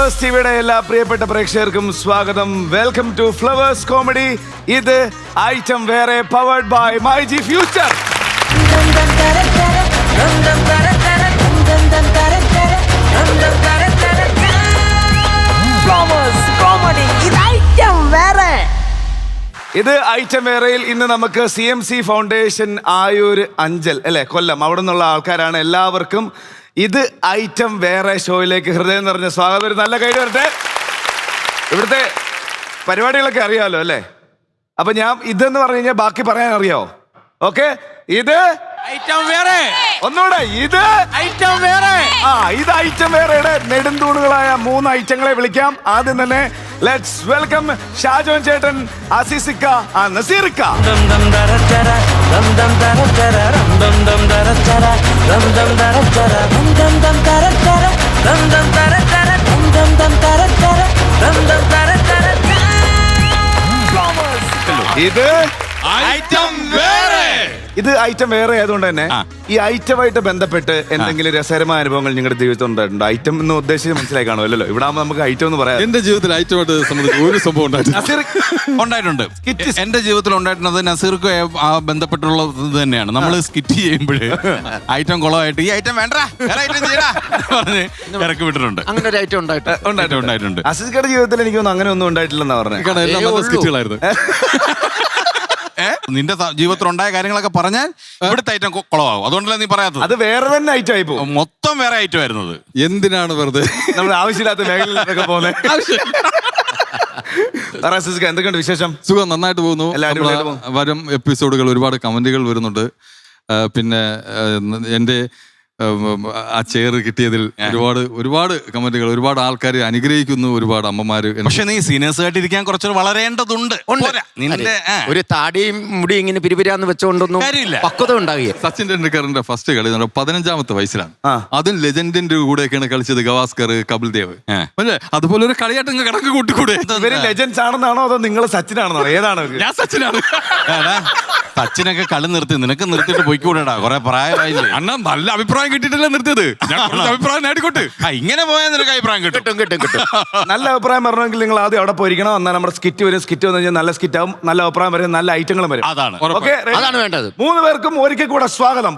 Flowers ടിവിയുടെ എല്ലാ പ്രിയപ്പെട്ട പ്രേക്ഷകർക്കും സ്വാഗതം. Welcome to Flowers Comedy. ഇത് ഐറ്റം വേറെ, പവർഡ് ബൈ മൈജി ഫ്യൂച്ചർ. ഇത് ഐറ്റം വേറയിൽ ഇന്ന് നമുക്ക് CMC ഫൗണ്ടേഷൻ ആയൂർ അഞ്ചൽ അല്ലെ കൊല്ലം അവിടെ നിന്നുള്ള ആൾക്കാരാണ്. എല്ലാവർക്കും ഇത് ഐറ്റം വേറെ ഷോയിലേക്ക് ഹൃദയം നിറഞ്ഞ സ്വാഗതം. ഒരു നല്ല കൈ വരട്ടെ. ഇവിടുത്തെ പരിപാടികളൊക്കെ അറിയാമല്ലോ അല്ലേ? അപ്പൊ ഞാൻ ഇതെന്ന് പറഞ്ഞു കഴിഞ്ഞാൽ ബാക്കി പറയാൻ അറിയാവോ? ഓക്കെ, ഇത് ഐറ്റം വേറെ. ഒന്നുകൂടെ, ഇത് ഐറ്റം വേറെ. ഇത് ഐറ്റം വേറെയുടെ നെടുന്തൂണുകളായ 3 ഐറ്റങ്ങളെ വിളിക്കാം. ആദ്യം തന്നെ ലെറ്റ്സ് വെൽക്കം ഷാജോൻ ചേട്ടൻ, അസീസിക്ക, നസീറിക്ക. ഇത് ഐറ്റം വേറെ. ഇത് ഐറ്റം വേറെ ആയതുകൊണ്ട് തന്നെ ഈ ഐറ്റമായിട്ട് ബന്ധപ്പെട്ട് എന്തെങ്കിലും രസകരമായ അനുഭവങ്ങൾ നിങ്ങളുടെ ജീവിതത്തിൽ ഉണ്ടായിട്ടുണ്ട്? ഐറ്റം എന്ന് ഉദ്ദേശിച്ച് മനസ്സിലായി കാണുമല്ലോ. ഇവിടെ ആകുമ്പോൾ നമുക്ക് ഐറ്റം എന്ന് പറയാം. എന്റെ ജീവിതത്തിൽ ഐറ്റമായിട്ട് സംബന്ധിച്ച് ഒരു സംഭവം ഉണ്ടായിട്ടുണ്ട്. എന്റെ ജീവിതത്തിൽ ഉണ്ടായിട്ടുള്ളത് നസീർക്ക് ബന്ധപ്പെട്ടുള്ളത് തന്നെയാണ്. നമ്മൾ സ്കിറ്റ് ചെയ്യുമ്പോൾ ഐറ്റം കുളമായിട്ട് ഈ ഐറ്റം വേണ്ട പറഞ്ഞ് ഇറക്കി വിട്ടിട്ടുണ്ട്. അങ്ങനെ ഒരു ഐറ്റം ഉണ്ടായിട്ടുണ്ട്. അസീസിക്കയുടെ ജീവിതത്തിൽ എനിക്കൊന്നും അങ്ങനെ ഒന്നും ഉണ്ടായിട്ടില്ലെന്നാ പറഞ്ഞത്. എല്ലാം സ്കിറ്റുകളായിരുന്നു. നിന്റെ ജീവിതത്തിൽ ഉണ്ടായ കാര്യങ്ങളൊക്കെ പറഞ്ഞാൽ ഇവിടുത്തെ ഐറ്റം കുളമാകും. അതുകൊണ്ടല്ലേ നീ പറയാത്തത്? അത് വേറെ തന്നെ ഐറ്റം ആയി പോകും. മൊത്തം വേറെ ഐറ്റം ആയിരുന്നത്. എന്തിനാണ് വെറുതെ നമ്മൾ ആവശ്യമില്ലാത്ത മേഖലയിലൊക്കെ പോകുന്നത്? എന്തൊക്കെയുണ്ട് വിശേഷം? സുഖം, നന്നായിട്ട് പോകുന്നു. വരും എപ്പിസോഡുകൾ ഒരുപാട് കമന്റുകൾ വരുന്നുണ്ട്. പിന്നെ എൻ്റെ ആ ചെയർ കിട്ടിയതിൽ ഒരുപാട് കമന്റുകൾ, ഒരുപാട് ആൾക്കാർ അനുഗ്രഹിക്കുന്നു, ഒരുപാട് അമ്മമാര്. പക്ഷെ നീ സീനിയേഴ്സായിട്ട് ഇരിക്കാൻ കുറച്ച് വളരേണ്ടതുണ്ട്. നിന്റെ ഒരു താടിയും മുടി ഇങ്ങനെ പിരിപിരാന്ന് വെച്ചോണ്ടൊന്നും പക്വത ഉണ്ടാകുക. സച്ചിൻ ടെണ്ടുൽക്കറിന്റെ ഫസ്റ്റ് കളി 15ാമത്തെ വയസ്സിലാണ്. അതും ലെജൻഡിന്റെ കൂടെയൊക്കെയാണ് കളിച്ചത്, ഗവാസ്കർ, കപിൽ ദേവ്. അതുപോലെ ഒരു കളിയായിട്ട് നിങ്ങൾ കണക്ക് കൂട്ടിക്കൂടെ? ഇവര് ലെജൻഡ്സ് ആണെന്നാണോ അതോ നിങ്ങൾ സച്ചിനാണെന്നോ? ഏതാണ്? ഞാൻ സച്ചിനാണ്. സച്ചിനൊക്കെ കളി നിർത്തി, നിനക്ക് നിർത്തിയിട്ട് പോയിക്കൂടാ, കുറെ പ്രായമായില്ലേ? അണ്ണാ നല്ല അഭിപ്രായം കിട്ടിയിട്ടല്ലേ നിർത്തിയത്. അഭിപ്രായം നേടിക്കോട്ടെ. ഇങ്ങനെ പോയാൽ നിനക്ക് അഭിപ്രായം കിട്ടും. നല്ല അഭിപ്രായം വരണമെങ്കിൽ നിങ്ങൾ ആദ്യം അവിടെ പോയിരിക്കണം. എന്നാൽ നമ്മുടെ സ്കിറ്റ് വരും. സ്കിറ്റ് വന്നു കഴിഞ്ഞാൽ നല്ല സ്കിറ്റ് ആവും, നല്ല അഭിപ്രായം വരും, നല്ല ഐറ്റങ്ങളും വരും. അതാണ് വേണ്ടത്. 3 പേർക്കും ഒരിക്കൽ കൂടെ സ്വാഗതം.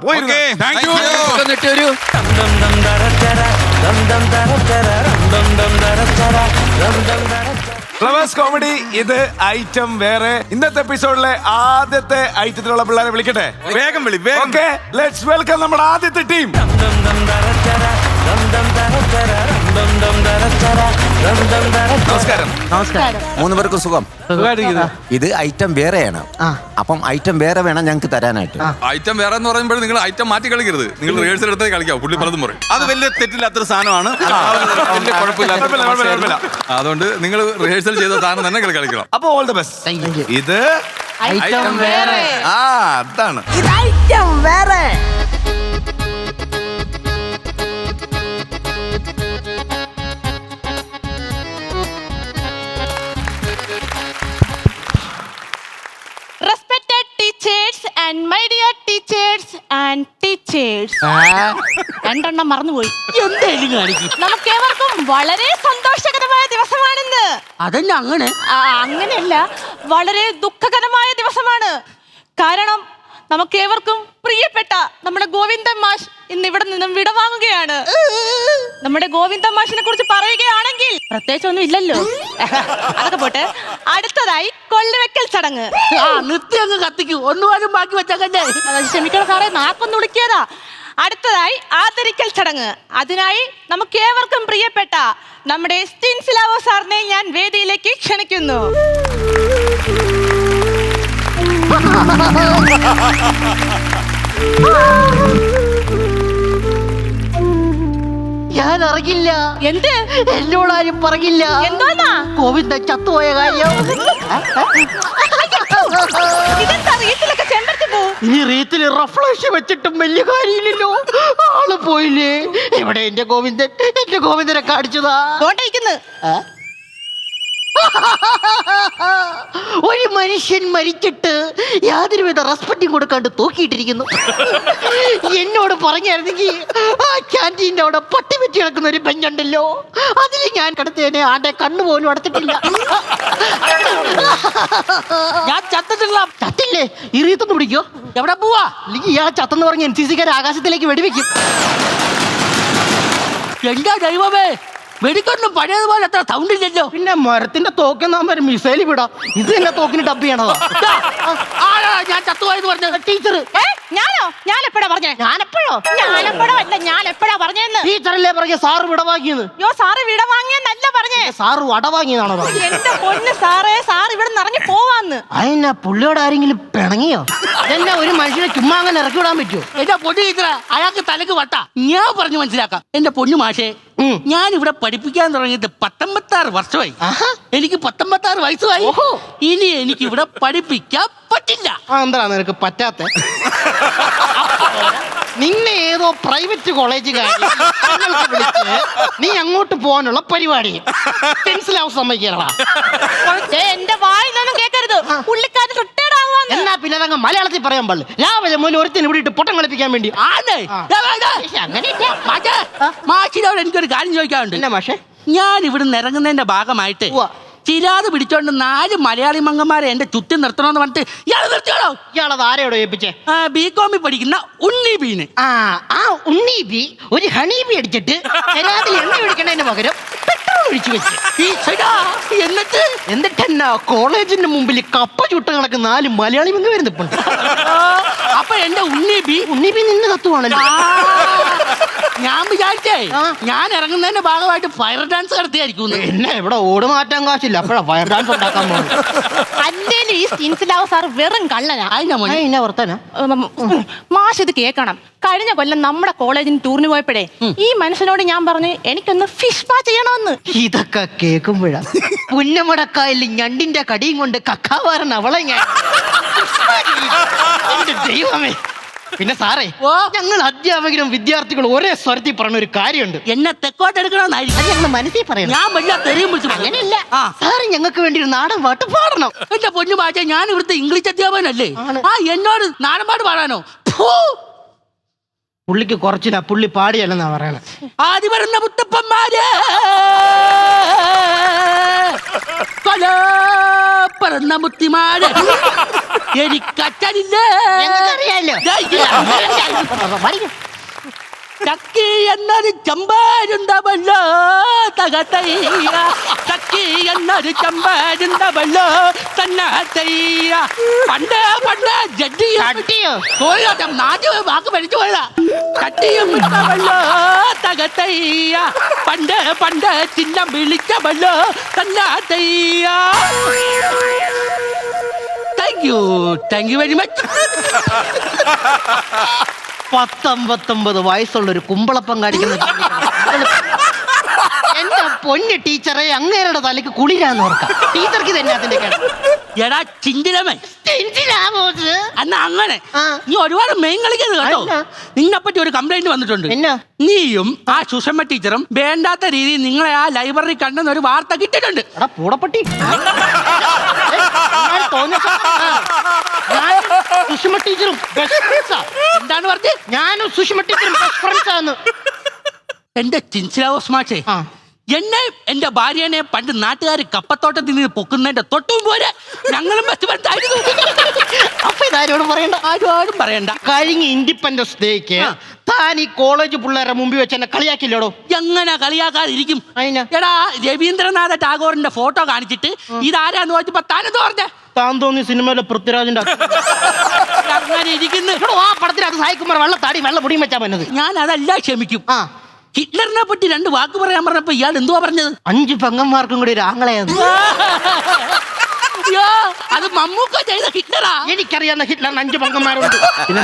ഫ്ലവേഴ്സ് കോമഡി, ഇത് ഐറ്റം വേറെ. ഇന്നത്തെ എപ്പിസോഡിലെ ആദ്യത്തെ ഐറ്റത്തിലുള്ള പിള്ളേരെ വിളിക്കട്ടെ. വേഗം വിളി. ഓക്കെ, ലെറ്റ്സ് വെൽക്കം നമ്മുടെ ആദ്യത്തെ ടീം. നമസ്കാരം. 3 പേർക്കും സുഖം. ഇത് ഐറ്റം വേറെയാണ്. അപ്പം ഐറ്റം വേറെ വേണം ഞങ്ങൾക്ക് തരാനായിട്ട്. ഐറ്റം വേറെ എന്ന് പറയുമ്പോൾ നിങ്ങൾ ഐറ്റം മാറ്റി കളിക്കരുത്. നിങ്ങൾ റിഹേഴ്സൽ എടുത്തേ കളിക്കാം. പുള്ളി പലതും പറയും. അത് വലിയ തെറ്റില്ലാത്തൊരു സാധനമാണ്. അതുകൊണ്ട് നിങ്ങൾ റിഹേഴ്സൽ ചെയ്ത സാധനം തന്നെ കളിക്കണം. അപ്പൊ ഓൾ ദി ബെസ്റ്റ്. ഇത് ഐറ്റം വേറെ. അതാണ് ഇത് ഐറ്റം വേറെ. Respected teachers and my dear teachers and teachers. രണ്ടെണ്ണം മറന്നുപോയി. എന്തായാലും കാണിക്കും. നമുക്കേവർക്കും വളരെ സന്തോഷകരമായ ദിവസമാണെന്ന്. അതന്നെ അങ്ങനെ. അങ്ങനെയല്ല, വളരെ ദുഃഖകരമായ ദിവസമാണ്. കാരണം നമുക്കേവർക്കും പ്രിയപ്പെട്ട നമ്മുടെ ഗോവിന്ദൻ മാഷ് ഇന്ന് ഇവിടെ നിന്നും വിടവാങ്ങുകയാണ്. നമ്മുടെ ഗോവിന്ദൻ മാഷിനെ കുറിച്ച് പറയുകയാണെങ്കിൽ പ്രത്യേകിച്ചൊന്നും ഇല്ലല്ലോ. അതൊക്കെ പോട്ടെ. അടുത്തതായി കൊള്ളുവെക്കൽ ചടങ്ങ്. നിർത്തി അങ്ങ് കത്തിക്കും. ഒന്നുപോലും ബാക്കി വെച്ചേ. ക്ഷമിക്കണം സാറേ, നാക്കൊന്ന് വിളിക്കിയതാ. അടുത്തതായി ആദരിക്കൽ ചടങ്ങ്. അതിനായി നമുക്ക് ഏവർക്കും പ്രിയപ്പെട്ട നമ്മുടെ സ്റ്റിൻസിലാവോ സാറിനെ ഞാൻ വേദിയിലേക്ക് ക്ഷണിക്കുന്നു. ഞാൻ അറിയില്ല. എന്ത്? എന്നോടാരും പറയില്ല. എന്തോന്നാ? ഗോവിന്ദൻ ചത്തുപോയ കാര്യം. ഇനി റീത്തിൽ റഫ്ലക്ഷൻ വെച്ചിട്ടും വലിയ കാര്യമില്ലല്ലോ. ആള് പോയില്ലേ? ഇവിടെ എന്റെ ഗോവിന്ദനെ കാണിച്ചതാ. ഒരു മനുഷ്യൻ മരിച്ചിട്ട് യാതൊരുവിധ റെസ്പെക്റ്റും കൊടുക്കാണ്ട് തൂക്കിയിട്ടിരിക്കുന്നു. എന്നോട് പറഞ്ഞായിരുന്നെങ്കിൽ ആ ക്യാൻറ്റീൻ്റെ അവിടെ പട്ടി വെച്ച് കിടക്കുന്ന ഒരു ബെഞ്ചുണ്ടല്ലോ, അതിൽ ഞാൻ കിടത്തേനെ. ആന്റെ കണ്ണു പോലും അടച്ചിട്ടില്ല. ഞാൻ ചത്തിട്ടില്ല. ചത്തില്ലേ? ഇറിയത്തൊന്ന് പിടിക്കോ. എവിടെ പോവാ? അല്ലെങ്കിൽ ഇയാൾ ചത്തെന്ന് പറഞ്ഞ് NCC-ക്കാർ ആകാശത്തിലേക്ക് വെടിവെക്കും. എന്റെ ദൈവമേ, വെടിക്കൊന്നും പഴയതുപോലെ അത്ര സൗണ്ട് ഇല്ലല്ലോ. പിന്നെ മരത്തിന്റെ തോക്കെന്നാകുമ്പോ മിസൈൽ വിടാം. ഇത് തന്നെ തോക്കിന് ഡബ് ചെയ്യണതാ. ആരാ ഞാൻ ചത്തുപോയെന്ന് പറഞ്ഞത്? ടീച്ചർ. ഞാനോ? ഞാൻ എപ്പോഴാ പറഞ്ഞേ? ഞാനെപ്പോഴോ? ഞാനെപ്പോഴോ അല്ല, ഞാൻ എപ്പോഴാ പറഞ്ഞെന്ന്? ടീച്ചറല്ലേ പറഞ്ഞ സാറ് വിടവാങ്ങിയെന്ന്? യോ, സാറ് വിട വാങ്ങിയെന്നല്ല പറഞ്ഞേ, സാറ് വടവാങ്ങിയതാണോ പറഞ്ഞത്? എന്റെ പൊന്ന് സാറേ, സാർ ഇവിടെ നിറഞ്ഞു പോവാന്ന്. അതിനാ പുള്ളിയോട് ആരെങ്കിലും പിണങ്ങിയോ? എന്നെ ഒരു മനുഷ്യനെ ചുമ്മാ അങ്ങനെ ഇറക്കി വിടാൻ പറ്റുമോ? എന്റെ പൊന്നു ടീച്ചറ, അയാൾക്ക് തലക്ക് വട്ട. ഞാൻ പറഞ്ഞു മനസ്സിലാക്കാം. എന്റെ പൊന്നു മാഷേ, ഞാൻ ഇവിടെ പഠിപ്പിക്കാൻ തുടങ്ങിയിട്ട് 19 വർഷമായി. എനിക്ക് 19 വയസ്സുമായി. ഇനി എനിക്ക് ഇവിടെ പഠിപ്പിക്കാൻ പറ്റില്ല. എന്താ നിനക്ക് പറ്റാത്ത? നിന്നെ ഏതോ പ്രൈവറ്റ് കോളേജുകാരി നീ അങ്ങോട്ട് പോകാനുള്ള പരിപാടി മനസ്സിലാവും. സമ്മതിക്കാനാ? എന്റെ വായിലൊന്നും കേൾക്കരുത്. പുള്ളിക്കാരൻ റിട്ടയർഡ് ആവാന്ന്. എന്നാ പിന്നെ അതങ്ങ് മലയാളത്തിൽ പറയാൻ പാടില്ല. രാവിലെ മുതൽ ഒരുത്തിന് ഇവിടെ ഇട്ട് പൊട്ടം കളിപ്പിക്കാൻ വേണ്ടി. മാഷിനോട് എനിക്കൊരു കാര്യം ചോദിക്കാറുണ്ട്. എന്നാ മാഷേ? ഞാൻ ഇവിടുന്ന് ഇറങ്ങുന്നതിന്റെ ഭാഗമായിട്ട് ഉവ്വ. ചിരാത് പിടിച്ചോണ്ട് 4 മലയാളി മംഗന്മാരെ എന്റെ ചുറ്റും നിർത്തണമെന്ന് പറഞ്ഞിട്ട് ഇയാൾ നിർത്തിയോളോ? ഇയാളത് ആരെയോടോ ഏൽപ്പിച്ചേ? ബികോമി പഠിക്കുന്ന ഉണ്ണി ബീന്. ആ ഉണ്ണി ബി ഒരു ഹണി ബി അടിച്ചിട്ട് ശരാതിൽ എണ്ണ ഒഴിക്കണതിന് പകരം പെട്രോൾ ഒഴിച്ചു വെച്ച്. എന്നിട്ട് എന്നാ കോളേജിന്റെ മുമ്പിൽ കപ്പ ചുട്ട് കണക്ക് 4 മലയാളി മംഗ വരുന്നിപ്പുണ്ട്. അപ്പൊ എന്റെ ഉണ്ണി ബി നിന്ന് കത്തുവാണല്ലോ. ഞാൻ വിചാരിച്ചേ ഞാൻ ഇറങ്ങുന്നതിന്റെ ഭാഗമായിട്ട് ഫയർ ഡാൻസ് നടത്തിയായിരിക്കും. എന്നെ ഇവിടെ ഓട് മാറ്റാൻ കാശില്ല, അപ്പോഴാ ഫയർ ഡാൻസ് ഉണ്ടാക്കാൻ പോകുന്നത്. അല്ലേലും ഈ സ്റ്റീൻസിലാവ് സാർ വെറും കള്ളനാ. അതിനാ വർത്താന. മാഷ് ഇത് കേൾക്കണം. കഴിഞ്ഞ കൊല്ലം നമ്മുടെ കോളേജിന് ടൂറിന് പോയപ്പോഴേ ഈ മനുഷ്യനോട് ഞാൻ പറഞ്ഞു എനിക്കൊന്ന് ഫിഷ് പാ ചെയ്യണമെന്ന്. ഇതൊക്കെ കേൾക്കുമ്പോഴാ പുന്നമടക്കായൽ ഞണ്ടിന്റെ കടിയും കൊണ്ട് കക്കാവാരൻ അവളെ ഞാൻ. എന്റെ ദൈവമേ. പിന്നെ സാറേ, ഞങ്ങൾ അധ്യാപകരും വിദ്യാർത്ഥികളും ഒരേ സ്വരത്തിൽ പറഞ്ഞ ഒരു കാര്യമുണ്ട്. എന്നെ തെക്കോട്ടെടുക്കണമെന്നായിരിക്കും. അത് ഞങ്ങൾ മനസ്സിൽ പറയണം. ഞാൻ വലിയ തെറിയും വിളിച്ചു. അങ്ങനെയല്ല സാറ് ഞങ്ങൾക്ക് വേണ്ടി ഒരു നാടൻ പാട്ട് പാടണം. എന്റെ പൊന്നു പാച്ച, ഞാൻ ഇവിടുത്തെ ഇംഗ്ലീഷ് അധ്യാപകനല്ലേ? എന്നോട് നാടൻ പാട്ട് പാടാനോ? പുള്ളിക്ക് കുറച്ചില്ല, പുള്ളി പാടിയല്ലെന്നാ പറയണേ. ആദ്യ വരുന്ന മുത്തപ്പന്മാര് പറന്ന മുത്തിമാര് എനിക്കച്ഛനില്ലേ? ചക്കി എന്നൊരു ചമ്പാരുണ്ടവല്ലോ തകത്തയ്യ. ചക്കി എന്നൊരു ചമ്പാരുണ്ടവല്ലോ തന്നത്തയ്യ. പണ്ട് ജഡ്ജിയോ നാട്ടിൽ വാക്ക് പഠിച്ചു പോയതാ. ചട്ടിയും വിട്ടവല്ലോ തകത്തയ്യ. പണ്ട് ചിഹ്നം വിളിച്ചവല്ലോ തന്നത്തയ്യ. Thank you very much. 19 വയസ്സുള്ള ഒരു കുമ്പളപ്പം കാണിക്കുന്ന എന്റെ പൊന്ന് ടീച്ചറെ, അങ്ങേരുടെ തലക്ക് കുളിരാന്ന് ഓർക്കാം. ടീച്ചർക്ക് തന്നെ അതിന്റെ എടാ ചിന്തിലമേ, അന്ന് അങ്ങനെ നീ ഒരുപാട് മെയിൻ കളിക്കരുത് കേട്ടോ. നിന്നെ പറ്റി ഒരു കംപ്ലൈന്റ് വന്നിട്ടുണ്ട്. നീയും ആ സുഷമ്മ ടീച്ചറും വേണ്ടാത്ത രീതിയിൽ നിങ്ങളെ ആ ലൈബ്രറി കണ്ടെന്ന് ഒരു വാർത്ത കിട്ടിയിട്ടുണ്ട്. പൂടപ്പട്ടി സുഷമ ടീച്ചറും എന്താണ് പറഞ്ഞത്? ഞാനും സുഷമ ടീച്ചറും ഫ്രണ്ട്സ് ആണ്. എന്റെ ചിൻസിലാവോസ് മാഷേ, എന്നെ എന്റെ ഭാര്യനെ പണ്ട് നാട്ടുകാർ കപ്പത്തോട്ടത്തിൽ നിന്ന് പൊക്കുന്നതിന്റെ തൊട്ടും പോലെ ഞങ്ങളും ബന്ധപ്പെട്ടായിരുന്നു. അപ്പൊ ഇതാരോടും പറയണ്ട, ആരോടും പറയണ്ട. കഴിഞ്ഞ ഇൻഡിപെൻഡൻസ് ഡേക്ക് താൻ ഈ കോളേജ് പിള്ളേരെ മുമ്പിൽ വെച്ച് എന്നെ കളിയാക്കില്ലോടോ? എങ്ങനെ കളിയാക്കാതിരിക്കും? എടാ, രവീന്ദ്രനാഥ ടാഗോറിന്റെ ഫോട്ടോ കാണിച്ചിട്ട് ഇതാരാന്ന് ചോദിച്ചപ്പോ താനെന്ന് പറഞ്ഞേ? താൻ തോന്നി സിനിമയിലെ പൃഥ്വിരാജിന്റെ അങ്ങനെ ഇരിക്കുന്നു. ആ പടത്തിനകത്ത് സായിക്കുമാർ വെള്ളത്താടി വെള്ളം പൊടിയും വെച്ചാ പറ്റുന്നത്. ഞാൻ അതല്ല ക്ഷമിക്കും. ഹിറ്റ്ലറിനെ പറ്റി 2 വാക്ക് പറയാൻ പറഞ്ഞപ്പോ ഇയാൾ എന്തുവാ പറഞ്ഞത്? 5 പെങ്ങന്മാർക്കും കൂടി ഒരു ആങ്ങളെയാണ്. അത് മമ്മൂക്ക ചെയ്ത ഹിറ്റ്ലറാ. എനിക്കറിയാവുന്ന ഹിറ്റ്ലറിന് 5 പെങ്ങന്മാരുണ്ട്. പിന്നെ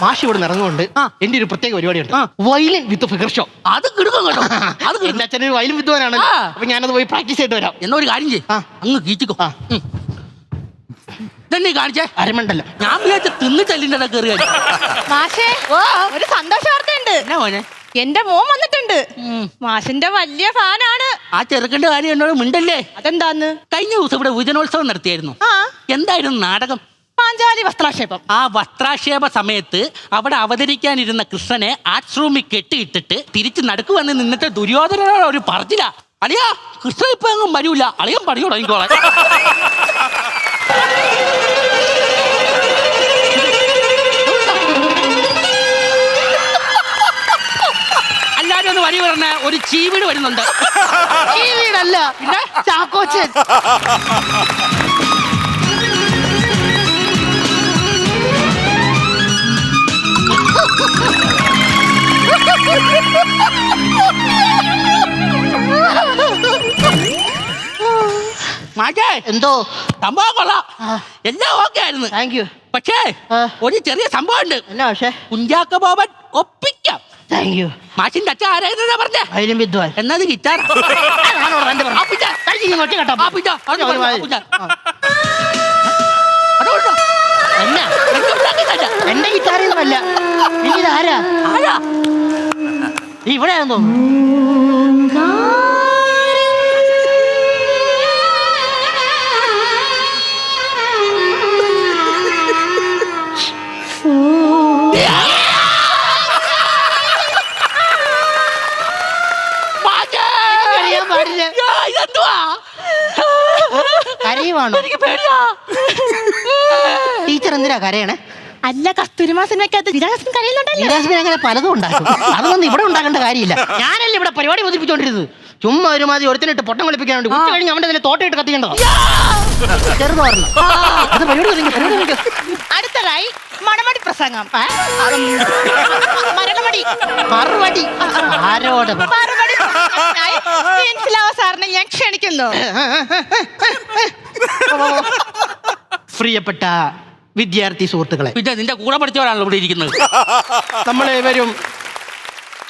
മാഷി ഇവിടെ ഇറങ്ങുകൊണ്ട് എന്റെ ഒരു പ്രത്യേക പരിപാടിയുണ്ട്, വയലിൻ വിത്ത് ഫിഗർ ഷോ. അത് കിടക്കും കേട്ടോ. അത് എന്റെ അച്ഛനൊരു വയലിൻ വിദ്വാനാണ്. അപ്പൊ ഞാനത് പോയി പ്രാക്ടീസ് ചെയ്തിട്ട് വരാം. എന്നാ ഒരു കാര്യം ചെയ്യ്, അങ്ങ് കീച്ചിക്കോ. തന്നെ കാണിച്ചേ അരമണ്ടല്ല. ഞാൻ വിചാരിച്ച തിന്ന് ചെല്ലിന്റെ കയറി. മാഷേ, ഒരു സന്തോഷ വാർത്തയുണ്ട്. എന്നാ മോനെ? എന്റെ മോൻ വന്നിട്ടുണ്ട്. മാഷിന്റെ വലിയ ഫാനാണ്. ആ ചെറുക്കന്റെ കാര്യം എന്നോട് മിണ്ടല്ലേ. അതെന്താന്ന്? കഴിഞ്ഞ ദിവസം ഇവിടെ ഭുജനോത്സവം നടത്തിയായിരുന്നു. എന്തായിരുന്നു നാടകം? പാഞ്ചാലി വസ്ത്രാക്ഷേപം. ആ വസ്ത്രാക്ഷേപ സമയത്ത് അവിടെ അവതരിക്കാനിരുന്ന കൃഷ്ണനെ ആർട്സ് റൂമിൽ കെട്ടിയിട്ടിട്ട് തിരിച്ച് നടുക്ക് വന്ന് നിന്നിട്ട് ദുര്യോധനോട് ഒരു പറഞ്ഞില്ല, അളിയാ കൃഷ്ണൻ ഇപ്പൊ എങ്ങും വരൂല, അളിയൻ പണിയോ തുടങ്ങിക്കോളെ. എല്ലാരും ഒന്ന് വരി പറഞ്ഞ ഒരു ചീവീട് വരുന്നുണ്ട്. ചീവീടല്ല, പിന്നെ ചാക്കോച്ചൻ. മാറ്റേ എന്തോ സംഭവം കൊള്ളാം, എല്ലാം ഓക്കെ ആയിരുന്നു. Thank you. പക്ഷേ ഒരു ചെറിയ സംഭവം ഉണ്ട്. എന്നാ പക്ഷേ? കുഞ്ചാക്ക ബോബൻ ഒപ്പിക്കാം. Thank you. മാഷിന്റെ അച്ഛൻ ആരായിരുന്നാ പറഞ്ഞേ? വയലിൻ വിദ്വാൻ. എന്നത് ഗിറ്റാർ. എന്റെ ഗിറ്റാറൊന്നുമല്ല. ഇതാരാ? ഇവിടെയാണെന്ന് തോന്നുന്നു. കരയുവാണോ? ടീച്ചർ എന്തിനാ കരയണേ? അല്ല, കസ്തൂരിമാ സിനിമയ്ക്കകത്ത് വിരാജാസിന് കരയുന്നുണ്ടല്ലോ. വിരാജ് അങ്ങനെ പലതും ഉണ്ടാക്കും. അതൊന്നും ഇവിടെ ഉണ്ടാക്കേണ്ട കാര്യമില്ല. ഞാനല്ലേ ഇവിടെ പരിപാടി ഒതിപ്പിച്ചോണ്ടിരുന്നത്. ചുമ്മാ ഒരുമാതിരി ഒരുത്തിനിട്ട് പൊട്ടം കളിപ്പിക്കാൻ വേണ്ടി ഉച്ച കഴിഞ്ഞ് അവന്റെ തന്നെ തോട്ടയിട്ട് കത്തിക്കേണ്ടതോ? ചെറുതോരണം. അത് പരിപാടി ഒതുങ്ങി. അടുത്തതായി മണമടി പ്രസംഗം. മരണമടി മറുപടി ആരോട്? മറുപടി പ്രസംഗത്തിനായി സാറിനെ ഞാൻ ക്ഷണിക്കുന്നു. പ്രിയപ്പെട്ട വിദ്യാർത്ഥി സുഹൃത്തുക്കളെ, പിന്നെ നിന്റെ കൂടെ പഠിച്ചവരാണല്ലോ ഇവിടെ ഇരിക്കുന്നത്. നമ്മളേവരും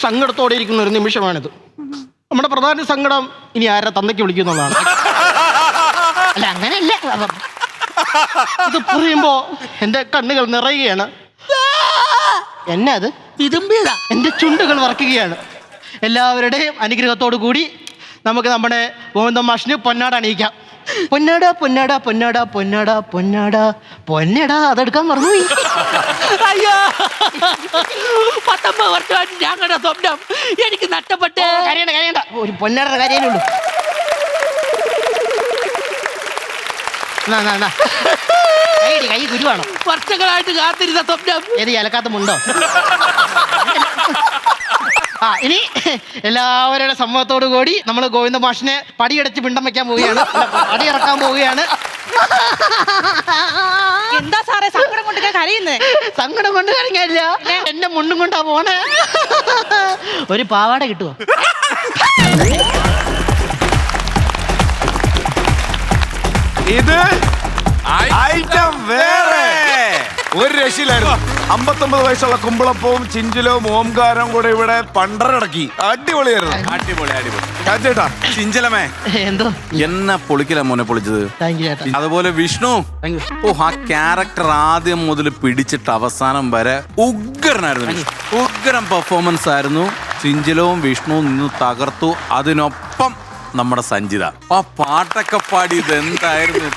സങ്കടത്തോടെ ഇരിക്കുന്ന ഒരു നിമിഷമാണിത്. നമ്മുടെ പ്രധാന സങ്കടം ഇനി ആരെ തന്നയ്ക്ക് വിളിക്കുന്നുള്ളതാണ്. അല്ല, അങ്ങനെയല്ല. ഇത് പറയുമ്പോ എന്റെ കണ്ണുകൾ നിറയുകയാണ്. എന്നെ അത് തിരുമ്പിയതാ. എന്റെ ചുണ്ടുകൾ വറക്കുകയാണ്. എല്ലാവരുടെയും അനുഗ്രഹത്തോടു കൂടി നമുക്ക് നമ്മുടെ ഗോവിന്ദൻ മാഷിന് പൊന്നാട അണിയിക്കാം. പൊന്നാട പൊന്നാട പൊന്നാട പൊന്നാട പൊന്നാട പൊന്നടാ. അതെടുക്കാൻ മറന്നുപോയി. അയ്യോ, 19 വർഷമായിട്ട് ഞങ്ങളുടെ സ്വപ്നം എനിക്ക് നഷ്ടപ്പെട്ടേ. കരയണ്ട. ഒരു പൊന്നാടയുടെ കാര്യമേ ഉള്ളൂ. കൈ ഗുരുവാണോ? വർഷങ്ങളായിട്ട് കാത്തിരുന്ന സ്വപ്നം. ഏത് അലക്കാത്തമുണ്ടോ? ഇനി എല്ലാവരുടെ സമ്മതത്തോടു കൂടി നമ്മൾ ഗോവിന്ദ മാഷിനെ പടിയടച്ച് പിണ്ടം വെക്കാൻ പോവുകയാണ്. പടിയിറക്കാൻ പോവുകയാണ്. എന്താ സാറേ സങ്കടം കൊണ്ട് കരയുന്നേ? സങ്കടം കൊണ്ട് കരഞ്ഞല്ല, എന്നെ മുണ്ടും കൊണ്ടാ പോണേ. ഒരു പാവാട കിട്ടുമോ? ഇത് ഐറ്റം വേറെ. ഒരു രക്ഷയിലായിരുന്നു. 59 വയസ്സുള്ള കുമ്പളപ്പവും ചിഞ്ചിലവും ഓംകാരവും കൂടെ ഇവിടെ പണ്ടറടക്കി. അടിപൊളിയായിരുന്നു. അടിപൊളി. ചേട്ടാ ചിഞ്ചലമേ എന്തോ എന്നെ പൊളിക്കല മോനെ പൊളിച്ചത്. താങ്ക് യു ചേട്ടാ. അതുപോലെ വിഷ്ണു, ആ ക്യാരക്ടർ ആദ്യം മുതൽ പിടിച്ചിട്ട് അവസാനം വരെ ഉഗ്രനായിരുന്നു. ഉഗ്രൻ പെർഫോമൻസ് ആയിരുന്നു. ചിഞ്ചലവും വിഷ്ണുവും നിന്ന് തകർത്തു. അതിനൊപ്പം നമ്മുടെ സഞ്ജിത ആ പാട്ടൊക്കെ പാടി ഇതെന്തായിരുന്നു.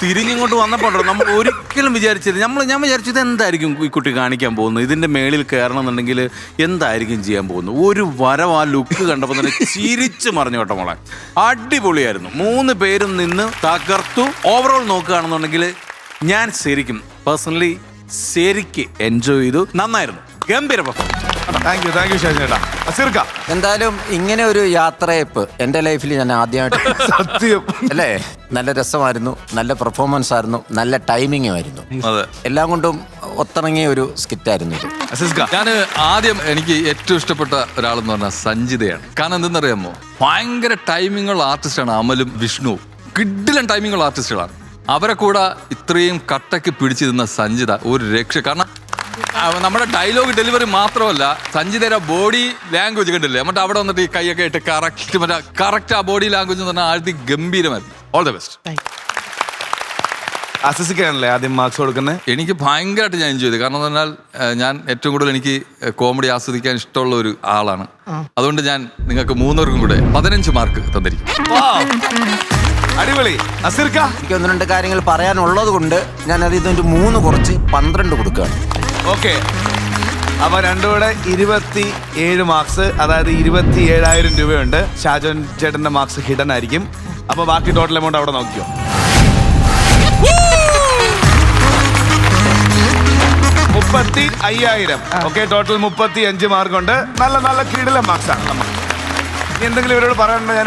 തിരിഞ്ഞിങ്ങോട്ട് വന്നപ്പോ നമ്മൾ ഒരിക്കലും വിചാരിച്ചില്ല. ഞാൻ വിചാരിച്ചു ഇതെന്തായിരിക്കും ഈ കുട്ടി കാണിക്കാൻ പോകുന്നത്, ഇതിന്റെ മേളിൽ കയറണം എന്നുണ്ടെങ്കിൽ എന്തായിരിക്കും ചെയ്യാൻ പോകുന്നത്. ഒരു വരവ് ആ ലുക്ക് കണ്ടപ്പോൾ തന്നെ ചിരിച്ചു മറിഞ്ഞു കേട്ടോ മോളെ. അടിപൊളിയായിരുന്നു. 3 പേരും നിന്ന് തകർത്തു. ഓവറോൾ നോക്കുകയാണെന്നുണ്ടെങ്കിൽ ഞാൻ ശരിക്കും പേഴ്സണലി ശരിക്ക് എൻജോയ് ചെയ്തു. നന്നായിരുന്നു. ഗംഭീര പെർഫോമൻസ്. താങ്ക് യു ചേട്ടാ. അസീർക്ക, എന്തായാലും ഇങ്ങനെ ഒരു യാത്രയപ്പ് എൻ്റെ ലൈഫിൽ ഞാൻ ആദ്യമായിട്ട്. സത്യം അല്ലേ? നല്ല രസമായിരുന്നു, നല്ല പെർഫോമൻസ് ആയിരുന്നു, നല്ല ടൈമിംഗ് ആയിരുന്നു. അതെ, എല്ലാം കൊണ്ടും ഒത്തിണങ്ങിയ ഒരു സ്കിറ്റായിരുന്നു ഇത്. അസീസ്ക, ഞാൻ ആദ്യം എനിക്ക് ഏറ്റവും ഇഷ്ടപ്പെട്ട ഒരാളെന്ന് പറഞ്ഞാൽ സഞ്ജിതയാണ്. കാരണം എന്തെന്നറിയാമോ, ഭയങ്കര ടൈമിംഗ് ഉള്ള ആർട്ടിസ്റ്റാണ് അമലും വിഷ്ണുവും. കിഡിലൻ ടൈമിംഗ് ഉള്ള ആർട്ടിസ്റ്റുകളാണ്. അവരെ കൂടെ ഇത്രയും കട്ടയ്ക്ക് പിടിച്ചിരുന്ന സഞ്ജിത ഒരു രക്ഷ. കാരണം നമ്മുടെ ഡയലോഗ് ഡെലിവറി മാത്രമല്ല, സഞ്ജിതയുടെ ബോഡി ലാംഗ്വേജ് കണ്ടില്ലേ, മറ്റേ അവിടെ വന്നിട്ട് ഈ കൈയൊക്കെ ഇട്ട് കറക്റ്റ് ആ ബോഡി ലാംഗ്വേജ് എന്ന് പറഞ്ഞാൽ ആദ്യം ഗംഭീരമായിരുന്നു. All the best. അസിസിക്കാണല്ലേ ആദ്യം മാർക്സ് കൊടുക്കുന്നത്? എനിക്ക് ഭയങ്കരമായിട്ട് ഞാൻ എൻജോയ് ചെയ്തു. കാരണം എന്ന് പറഞ്ഞാൽ ഞാൻ ഏറ്റവും കൂടുതൽ എനിക്ക് കോമഡി ആസ്വദിക്കാൻ ഇഷ്ടമുള്ള ഒരു ആളാണ്. അതുകൊണ്ട് ഞാൻ നിങ്ങൾക്ക് 3 പേർക്കും കൂടെ 15 മാർക്ക് തന്നിരിക്കും. അടിപൊളി. അസിർക്ക, എനിക്ക് 1-2 കാര്യങ്ങൾ പറയാനുള്ളത് കൊണ്ട് ഞാൻ അതിൽ നിന്ന് 3 കുറച്ച് 12 കൊടുക്കുകയാണ്. ഓക്കെ. അപ്പൊ രണ്ടുകൂടെ 27 മാർക്സ്, അതായത് 27,000 രൂപയുണ്ട്. ഷാജോൻ ചേട്ടന്റെ മാർക്സ് ഹിഡൻ ആയിരിക്കും. അപ്പൊ ബാക്കി ടോട്ടൽ എമൗണ്ട് അവിടെ നോക്കിയോ. 35,000. ഓക്കെ, ടോട്ടൽ 35 മാർക്കുണ്ട്. നല്ല നല്ല കിടിലൻ മാർക്സ് ആണ്. എന്തെങ്കിലും ഇവരോട് പറയാനുണ്ടോ? ഞാൻ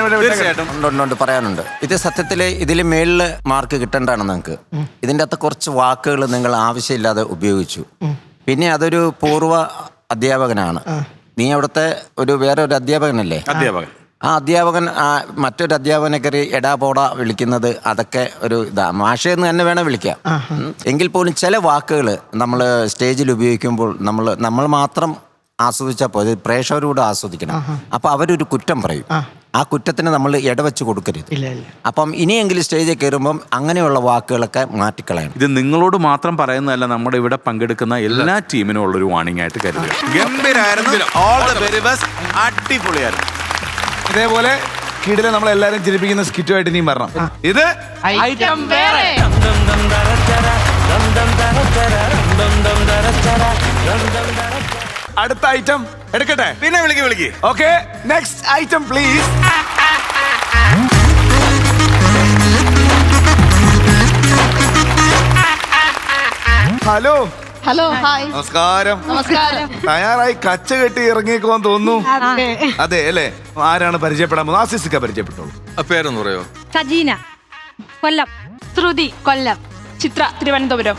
ഉണ്ട് പറയാനുണ്ട്. ഇത് സത്യത്തിൽ ഇതിൽ മേളില് മാർക്ക് കിട്ടേണ്ടതാണ് നിങ്ങൾക്ക്. ഇതിൻ്റെ അകത്ത് കുറച്ച് വാക്കുകൾ നിങ്ങൾ ആവശ്യമില്ലാതെ ഉപയോഗിച്ചു. പിന്നെ അതൊരു പൂർവ്വ അധ്യാപകനാണ്. നീ അവിടുത്തെ വേറെ ഒരു അധ്യാപകനല്ലേ? അധ്യാപകൻ. ആ അധ്യാപകൻ മറ്റൊരു അധ്യാപകനെ കയറി എടാ പോടാ വിളിക്കുന്നത് അതൊക്കെ ഒരു മാഷയെന്ന് തന്നെ വേണം വിളിക്കാം. എങ്കിൽ പോലും ചില വാക്കുകൾ നമ്മൾ സ്റ്റേജിൽ ഉപയോഗിക്കുമ്പോൾ നമ്മൾ മാത്രം ആസ്വദിച്ചാൽ പോയത് പ്രേക്ഷകരോട് ആസ്വദിക്കണം. അപ്പൊ അവരൊരു കുറ്റം പറയും. ആ കുറ്റത്തിന് നമ്മൾ ഇടവെച്ച് കൊടുക്കരുത്. അപ്പം ഇനിയെങ്കിലും സ്റ്റേജിൽ കയറുമ്പം അങ്ങനെയുള്ള വാക്കുകളൊക്കെ മാറ്റിക്കളയണം. ഇത് നിങ്ങളോട് മാത്രം പറയുന്നതല്ല, നമ്മുടെ ഇവിടെ പങ്കെടുക്കുന്ന എല്ലാ ടീമിനും ഉള്ളൊരു വാണിംഗ് ആയിട്ട് കരുതുക. ഗംഭീരായിരുന്നു. All the very best. അടിപൊളിയായിരുന്നു. ഇതേപോലെ കിടിലെ നമ്മളെല്ലാരും ചിരിപ്പിക്കുന്ന സ്കിറ്റുമായിട്ട് ഇനിയും വരണം. ഇത് ഐറ്റം വേറെ. അടുത്ത ഐറ്റം എടുക്കട്ടെ? പിന്നെ വിളിക്ക്. Okay, next item please. Hello. Hello, hi. നമസ്കാരം. നമസ്കാരം. തയ്യാറായി കച്ച കെട്ടി ഇറങ്ങിയേക്കുവാൻ തോന്നുന്നു. അതെ അല്ലേ? ആരാണ് പരിചയപ്പെടാൻ പോകുന്നത്? ആസിസിക്ക പരിചയപ്പെട്ടോളൂ. പേരൊന്ന് പറയോ? സജീന, കൊല്ലം. ശ്രുതി, കൊല്ലം. ചിത്ര, തിരുവനന്തപുരം.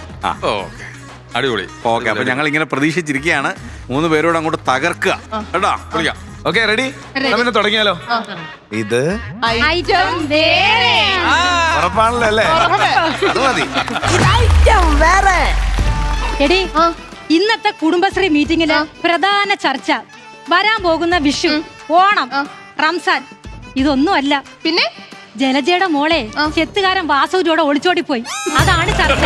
അടിപൊളി. ഓക്കെ, അപ്പൊ ഞങ്ങൾ ഇങ്ങനെ പ്രതീക്ഷിച്ചിരിക്കുകയാണ്. 3 പേരോട് അങ്ങോട്ട് തകർക്കുക കേട്ടോ. വിളിക്കാം. Okay, ready? പിന്നെ തുടങ്ങിയാലോ? ഇത് ഐറ്റം വേറെ. ഉറപ്പാണല്ലോ അല്ലേ? അത് മതി. എടി, ഇന്നത്തെ കുടുംബശ്രീ മീറ്റിംഗില് പ്രധാന ചർച്ച വരാൻ പോകുന്ന വിഷു, ഓണം, റംസാൻ ഇതൊന്നുമല്ല. പിന്നെ ജലജയുടെ മോളെ ചെത്തുകാരൻ വാസുവിനോട് ഒളിച്ചോടി പോയി. അതാണ് ചർച്ച.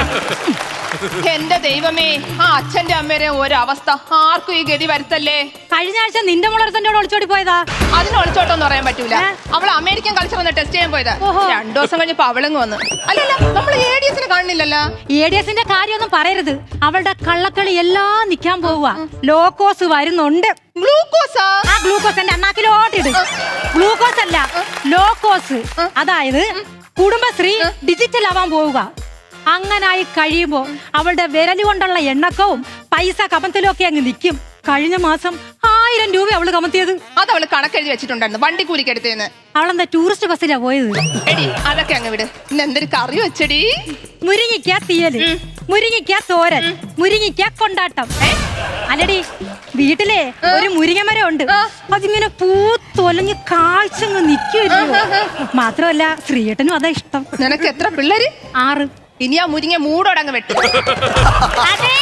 എന്റെ ദൈവമേ, ആ അച്ഛന്റെ അമ്മേരെ ഒരവസ്ഥ ആർക്കും ഈ ഗതി വരുത്തല്ലേ. കഴിഞ്ഞ ആഴ്ച നിന്റെ മോളെ ഒളിച്ചോടി പോയതാ. അതിന് ഒളിച്ചോട്ടൊന്നും പറയാൻ പറ്റൂല. അവൾ അമേരിക്കൻ കൾച്ചർ വന്ന് ടെസ്റ്റ് ചെയ്യാൻ പോയതാ. 2 ദിവസം കഴിഞ്ഞപ്പോ അവളങ്ങ് വന്ന്. അല്ലല്ല, നമ്മൾ ADS-നെ കാണുന്നില്ലല്ലോ. ADS-ന്റെ കാര്യമൊന്നും പറയരുത്. അവളുടെ കള്ളക്കളി എല്ലാം നിക്കാൻ പോവുക. ലോക്കോസ് വരുന്നുണ്ട്. ഗ്ലൂക്കോസാ? ആ ഗ്ലൂക്കോസ് എന്റെ അണ്ണാക്കിലോട്ടിട്. ഗ്ലൂക്കോസ് അല്ല, ലോക്കോസ്. അതായത് കുടുംബശ്രീ ഡിജിറ്റൽ ആവാൻ പോവുക. അങ്ങനായി കഴിയുമ്പോ അവളുടെ വിരലുകൊണ്ടുള്ള എണ്ണക്കവും പൈസ കമത്തിലും ഒക്കെ അങ്ങ് നിൽക്കും. കഴിഞ്ഞ മാസം 1000 രൂപ അവള് കമത്തിയത്. അത് അവള് കണക്കെഴുതി വെച്ചിട്ടുണ്ടായിരുന്നു, വണ്ടി കൂലിക്കെടുത്തേന്ന്. അവളെന്താ ടൂറിസ്റ്റ് ബസ്സിലാ പോയത്? എടി, അതൊക്കെ അങ്ങ് വിട്. ഇന്ന് എന്തൊരു കറി വെച്ചടി? മുരിങ്ങിക്ക തീയല്, മുരിങ്ങിക്ക തോരൻ, മുരിങ്ങിക്ക കൊണ്ടാട്ടം. അല്ലടി, വീട്ടിലെ ഒരു മുരിങ്ങമരം ഉണ്ട്. അതിങ്ങനെ പൂത്തൊലഞ്ഞ് കാഴ്ചങ്ങ് നിൽക്കുമല്ലോ. മാത്രമല്ല ശ്രീയേട്ടനും അതാ ഇഷ്ടം. നിനക്ക് എത്ര പിള്ളേര്? 6. ഇനി ആ മുരിങ്ങ മൂടോടങ്ങ് വെട്ടു. അതെ,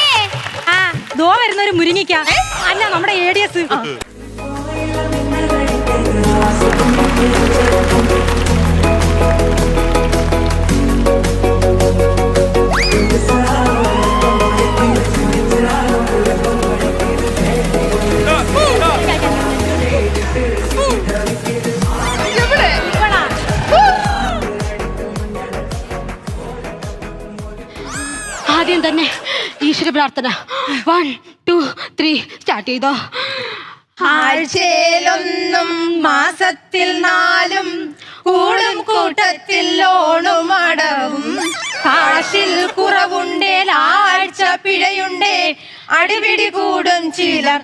ആ ദോ വരുന്നൊരു മുരിങ്ങിക്ക. അല്ല, നമ്മുടെ ADS. ആദ്യം തന്നെ ഈശ്വര പ്രാർത്ഥന. 1 2 3 സ്റ്റാർട്ട് ചെയ്തോ. ആഴ്ചയിലൊന്നും മാസത്തിൽ 4 ഊണും കൂട്ടത്തിൽ ഓണുമടവും. കാശിൽ കുറവുണ്ടേൽ ആഴ്ച പിഴയുണ്ടേ, അടിപിടി കൂടും ചിലർ.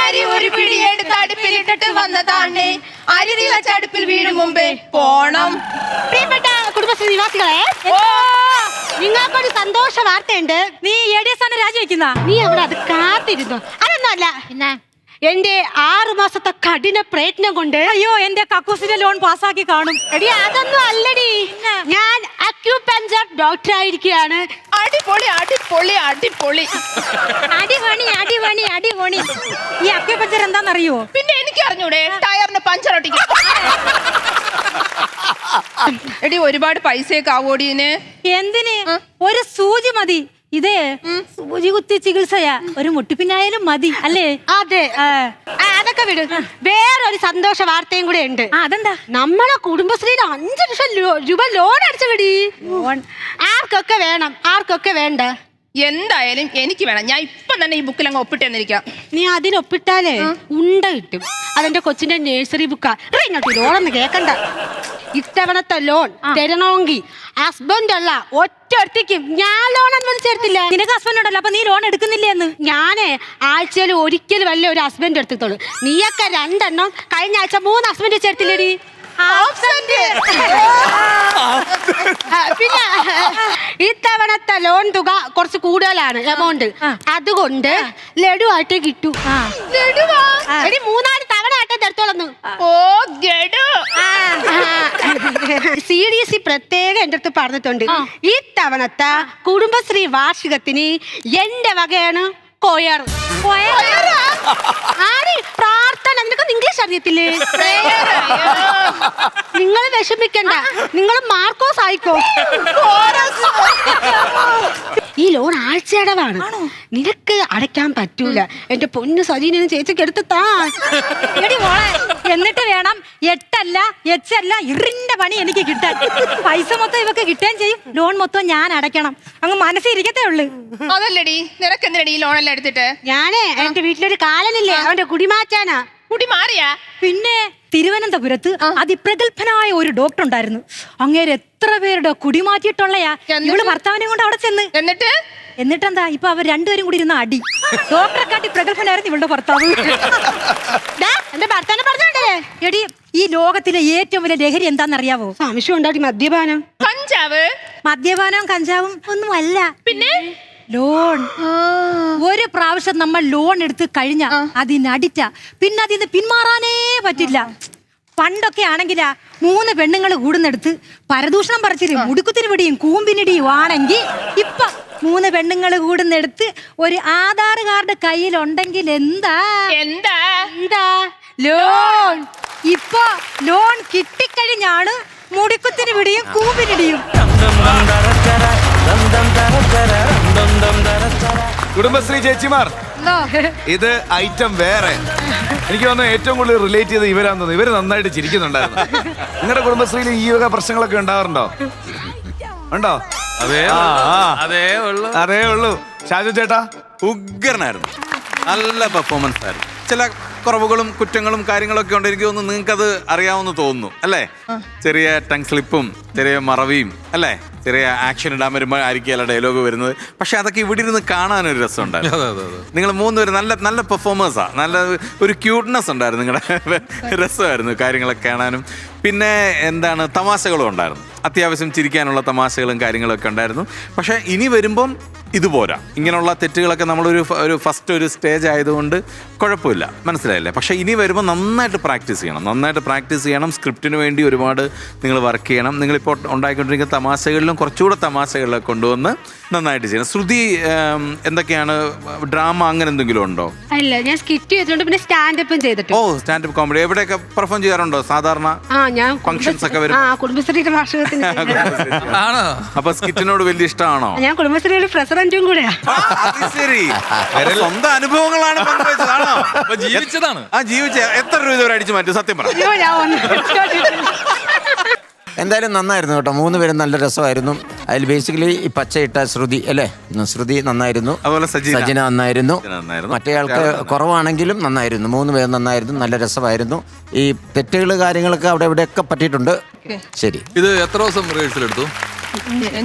അരി ഒരു പിടിയെടുത്ത് അടുപ്പിലിട്ടിട്ട് വന്നതാണ്ടേ, അരി തിളച്ച അടുപ്പിൽ വീഴും മുമ്പേ പോണം. പ്രിയപ്പെട്ട കുടുംബശ്രീ നിവാസികളെ, നിങ്ങൾക്കൊരു സന്തോഷ വാർത്തയുണ്ട്. നീ ADS ആണ് രാജിവെക്കുന്ന? നീ അവിടെ അത് കാത്തിരുന്നു. അതൊന്നുമല്ല, പിന്നെ എന്റെ 6 മാസത്തെ കഠിന പ്രയത്നം കൊണ്ട്. അയ്യോ, എന്റെ കക്കൂസിന്റെ ലോൺ പാസ്സാക്കി കാണും. എടി, അതൊന്നും അല്ലടി. ഞാൻ അക്യൂപഞ്ചർ ഡോക്ടർ ആയിരിക്കുകയാണ്. അടിപൊളി അടിപൊളി അടിപൊളി. അടിപൊളി അടിപൊളി അടിപൊളി. ഈ അക്യൂപഞ്ചർ എന്താണെന്നറിയോ? പിന്നെ എനിക്ക് അറിഞ്ഞൂടെ, ടയറിന് പഞ്ചർ ഒട്ടിക്കും. എടി ഒരുപാട് പൈസയൊക്കെ ആവോടിന്. എന്തിന്? ഒരു സൂചി മതി. ഇതേ സൂചി കുത്തി ചികിത്സയാ, ഒരു മുട്ടിപ്പിന്നായാലും മതി അല്ലേ? അതെ, അതൊക്കെ വിട്. വേറൊരു സന്തോഷ വാർത്തയും കൂടെ ഉണ്ട്. അതെന്താ? നമ്മളെ കുടുംബശ്രീയിൽ 5 ലക്ഷം രൂപ ലോൺ അടിച്ചു വിടി. ആർക്കൊക്കെ വേണം, ആർക്കൊക്കെ വേണ്ട? എന്തായാലും എനിക്ക് വേണം. ഞാൻ ഇപ്പൊ തന്നെ ഈ ബുക്കിൽ അങ്ങ് ഒപ്പിട്ട് തന്നിരിക്കാം. നീ അതിലൊപ്പിട്ടാലേ ഉണ്ട കിട്ടും. അതെന്റെ കൊച്ചിന്റെ നഴ്സറി ബുക്കാ. ഇങ്ങോട്ട് ലോണെന്ന് കേക്കണ്ട. ഇത്തവണത്തെ ലോൺ തരണമെങ്കിൽ ഹസ്ബൻഡ് അല്ല ഒറ്റയ്ക്കും ഞാൻ ലോൺ അനുവദിച്ചെടുത്തില്ല. നിനക്ക് ഹസ്ബൻഡ് ഉണ്ടല്ലോ, അപ്പൊ നീ ലോൺ എടുക്കുന്നില്ലേ എന്ന്? ഞാനേ ആഴ്ചയിൽ ഒരിക്കലും വല്ല ഒരു ഹസ്ബൻഡ് എടുത്തോളൂ. നീയൊക്കെ 2 എണ്ണം കഴിഞ്ഞ ആഴ്ച 3 ഹസ്ബൻഡ് വെച്ചെടുത്തില്ലേടി. പിന്നെ ഇത്തവണത്തെ ലോൺ തുക കുറച്ച് കൂടുതലാണ് എമൗണ്ട്. അതുകൊണ്ട് ലഡുവായിട്ട് കിട്ടൂ. എടി 3-4 തവണ ആട്ടെ തരത്തോളന്ന്. ഓ ഗഡു. CDC പ്രത്യേകം എന്റെ അടുത്ത് പറഞ്ഞിട്ടുണ്ട്, ഈ തവണത്തെ കുടുംബശ്രീ വാർഷികത്തിന് എന്റെ വകയാണ് കൊയർ. പ്രാർത്ഥന. നിനക്ക് ഇംഗ്ലീഷ് അറിയത്തില്ലേ? നിങ്ങൾ വിഷമിക്കണ്ട, നിങ്ങൾ മാർക്കോസ് ആയിക്കോ. ഈ ലോൺ ആഴ്ചയടവാണ്, നിനക്ക് അടയ്ക്കാൻ പറ്റൂല. എന്റെ പൊന്നു സജീന ചേച്ചിക്ക് എടുത്ത് താ. എന്നിട്ട് വേണം 8 അല്ല 8 അല്ല ഇറിന്റെ പണി എനിക്ക് കിട്ടാൻ. പൈസ മൊത്തം ഇവക്ക് കിട്ടുകയും ചെയ്യും, ലോൺ മൊത്തം ഞാൻ അടയ്ക്കണം. അങ്ങ് മനസ്സിരിക്കത്തേ ഉള്ളു. അതല്ലടി, നിനക്ക് എന്തിനടി ഈ ലോണെല്ലാം എടുത്തിട്ട്? ഞാനേ എന്റെ വീട്ടിലൊരു കാലനില്ലേ, അവന്റെ കുടിമാറ്റാനാ. കുടി മാറിയാ? പിന്നെ തിരുവനന്തപുരത്ത് അതിപ്രഗത്ഭനായ ഒരു ഡോക്ടർ ഉണ്ടായിരുന്നു. അങ്ങേര് എത്ര പേരുടെ കുടിമാറ്റിയിട്ടുള്ളയാ. ഇവള് ഭർത്താവിനെ കൊണ്ട് അവിടെ ചെന്ന്. എന്നിട്ടെന്താ, ഇപ്പൊ അവർ രണ്ടുപേരും കൂടി ഇരുന്ന അടി. ഡോക്ടറെക്കാട്ടി പ്രഗത്ഭനായിരുന്നു ഇവളുടെ ഭർത്താവ്. എന്റെ ഭർത്താവിനെ പറഞ്ഞോണ്ടേ. എടി, ഈ ലോകത്തിലെ ഏറ്റവും വലിയ ലഹരി എന്താണെന്നറിയാവോ? സംശയം ഉണ്ടാടി, മദ്യപാനം. കഞ്ചാവ്? മദ്യപാനവും കഞ്ചാവും ഒന്നും അല്ല, പിന്നെ ലോൺ. ഒരു പ്രാവശ്യം നമ്മൾ ലോൺ എടുത്ത് കഴിഞ്ഞ അതിനടിച്ച പിന്നെ അതിന്ന് പിന്മാറാനേ പറ്റില്ല. പണ്ടൊക്കെ ആണെങ്കിലാ 3 പെണ്ണുങ്ങൾ കൂടുന്നെടുത്ത് പരദൂഷണം പറിച്ചിട്ട് മുടുക്കുത്തിന് പിടിയും കൂമ്പിനിടിയും ആണെങ്കിൽ ഇപ്പൊ 3 പെണ്ണുങ്ങൾ കൂടുന്നെടുത്ത് ഒരു ആധാർ കാർഡ് കയ്യിലുണ്ടെങ്കിൽ എന്താ എന്താ എന്താ ലോൺ. ഇപ്പൊ ലോൺ കിട്ടിക്കഴിഞ്ഞാണ് മുടുക്കുത്തിന് പിടിയും കൂമ്പിനിടിയും. കുടുംബശ്രീ ചേച്ചിമാർ, ഇത് ഐറ്റം വേറെ. എനിക്ക് തോന്നുന്നു ഏറ്റവും കൂടുതൽ റിലേറ്റ് ചെയ്ത് ഇവരാന്ന് തോന്നുന്നു. ഇവര് നന്നായിട്ട് ചിരിക്കുന്നുണ്ടായിരുന്നു. നിങ്ങളുടെ കുടുംബശ്രീയിൽ ഈ വക പ്രശ്നങ്ങളൊക്കെ ഉണ്ടാവാറുണ്ടോ? ഉണ്ടോ? അതേ ഉള്ളൂ. ഷാജു ചേട്ടാ? ഉഗ്രനായിരുന്നു, നല്ല പെർഫോമൻസ് ആയിരുന്നു. ചില കുറവുകളും കുറ്റങ്ങളും കാര്യങ്ങളൊക്കെ ഉണ്ട്. എനിക്ക് തോന്നുന്നു നിങ്ങൾക്കത് അറിയാമെന്ന് തോന്നുന്നു അല്ലേ? ചെറിയ ടങ് സ്ലിപ്പും ചെറിയ മറവിയും അല്ലേ, ചെറിയ ആക്ഷൻ ഇടാൻ വരുമ്പോൾ ആയിരിക്കും അല്ല ഡയലോഗ് വരുന്നത്. പക്ഷെ അതൊക്കെ ഇവിടെ ഇരുന്ന് കാണാനൊരു രസം ഉണ്ടായിരുന്നു. നിങ്ങൾ 3 പേര് നല്ല നല്ല പെർഫോമേഴ്സാ. നല്ല ഒരു ക്യൂട്ട്നെസ് ഉണ്ടായിരുന്നു നിങ്ങളുടെ. രസമായിരുന്നു കാര്യങ്ങളൊക്കെ കാണാനും. പിന്നെ എന്താണ്, തമാശകളും ഉണ്ടായിരുന്നു. അത്യാവശ്യം ചിരിക്കാനുള്ള തമാശകളും കാര്യങ്ങളൊക്കെ ഉണ്ടായിരുന്നു. പക്ഷെ ഇനി വരുമ്പം ഇതുപോരാ. ഇങ്ങനെയുള്ള തെറ്റുകളൊക്കെ നമ്മളൊരു ഫസ്റ്റ് ഒരു സ്റ്റേജ് ആയതുകൊണ്ട് കുഴപ്പമില്ല, മനസ്സിലായില്ലേ? പക്ഷെ ഇനി വരുമ്പോൾ നന്നായിട്ട് പ്രാക്ടീസ് ചെയ്യണം. സ്ക്രിപ്റ്റിന് വേണ്ടി ഒരുപാട് നിങ്ങൾ വർക്ക് ചെയ്യണം. നിങ്ങളിപ്പോൾ ഉണ്ടായിക്കൊണ്ടിരിക്കുന്ന തമാശകളിലും കുറച്ചുകൂടെ തമാശകളിലൊക്കെ കൊണ്ടുവന്ന് നന്നായിട്ട് ചെയ്യണം. ശ്രുതി എന്തൊക്കെയാണ്, ഡ്രാമ അങ്ങനെ എന്തെങ്കിലും ഉണ്ടോ? അല്ല, ഞാൻ സ്കിറ്റ് ചെയ്തിട്ടുണ്ട്, പിന്നെ സ്റ്റാൻഡപ്പും ചെയ്തിട്ടുണ്ട്. ഓ, സ്റ്റാൻഡപ്പ് കോമഡി എവിടെയൊക്കെ പെർഫോം ചെയ്യാറുണ്ടോ സാധാരണ? ഞാൻ ഫംഗ്ഷൻസ് ഒക്കെ വരും. കുടുംബശ്രീയുടെ വാർഷികത്തിന്. അപ്പൊ സ്കിറ്റിനോട് വലിയ ഇഷ്ടമാണോ? ഞാൻ കുടുംബശ്രീയുടെ പ്രസിഡന്റും കൂടെയാ. ശരി, സ്വന്തം അനുഭവങ്ങളാണ് പങ്കുവെച്ചതാണോ? ജീവിച്ചതാണ്. ജീവിച്ച എത്ര രൂപ ഇതുവരെ അടിച്ചു മാറ്റും? സത്യം പറ. എന്തായാലും നന്നായിരുന്നു കേട്ടോ. 3 പേരും നല്ല രസമായിരുന്നു. അതിൽ ബേസിക്കലി ഈ പച്ചയിട്ട ശ്രുതി അല്ലേ, ശ്രുതി നന്നായിരുന്നു. അതുപോലെ സജിന നന്നായിരുന്നു. മറ്റേ ആൾക്ക് കുറവാണെങ്കിലും നന്നായിരുന്നു. 3 പേരും നന്നായിരുന്നു, നല്ല രസമായിരുന്നു. ഈ തെറ്റുകൾ കാര്യങ്ങളൊക്കെ അവിടെ ഇവിടെയൊക്കെ പറ്റിയിട്ടുണ്ട്. ശരി, ഇത് എത്ര ദിവസം റിഹേഴ്സൽ എടുത്തു?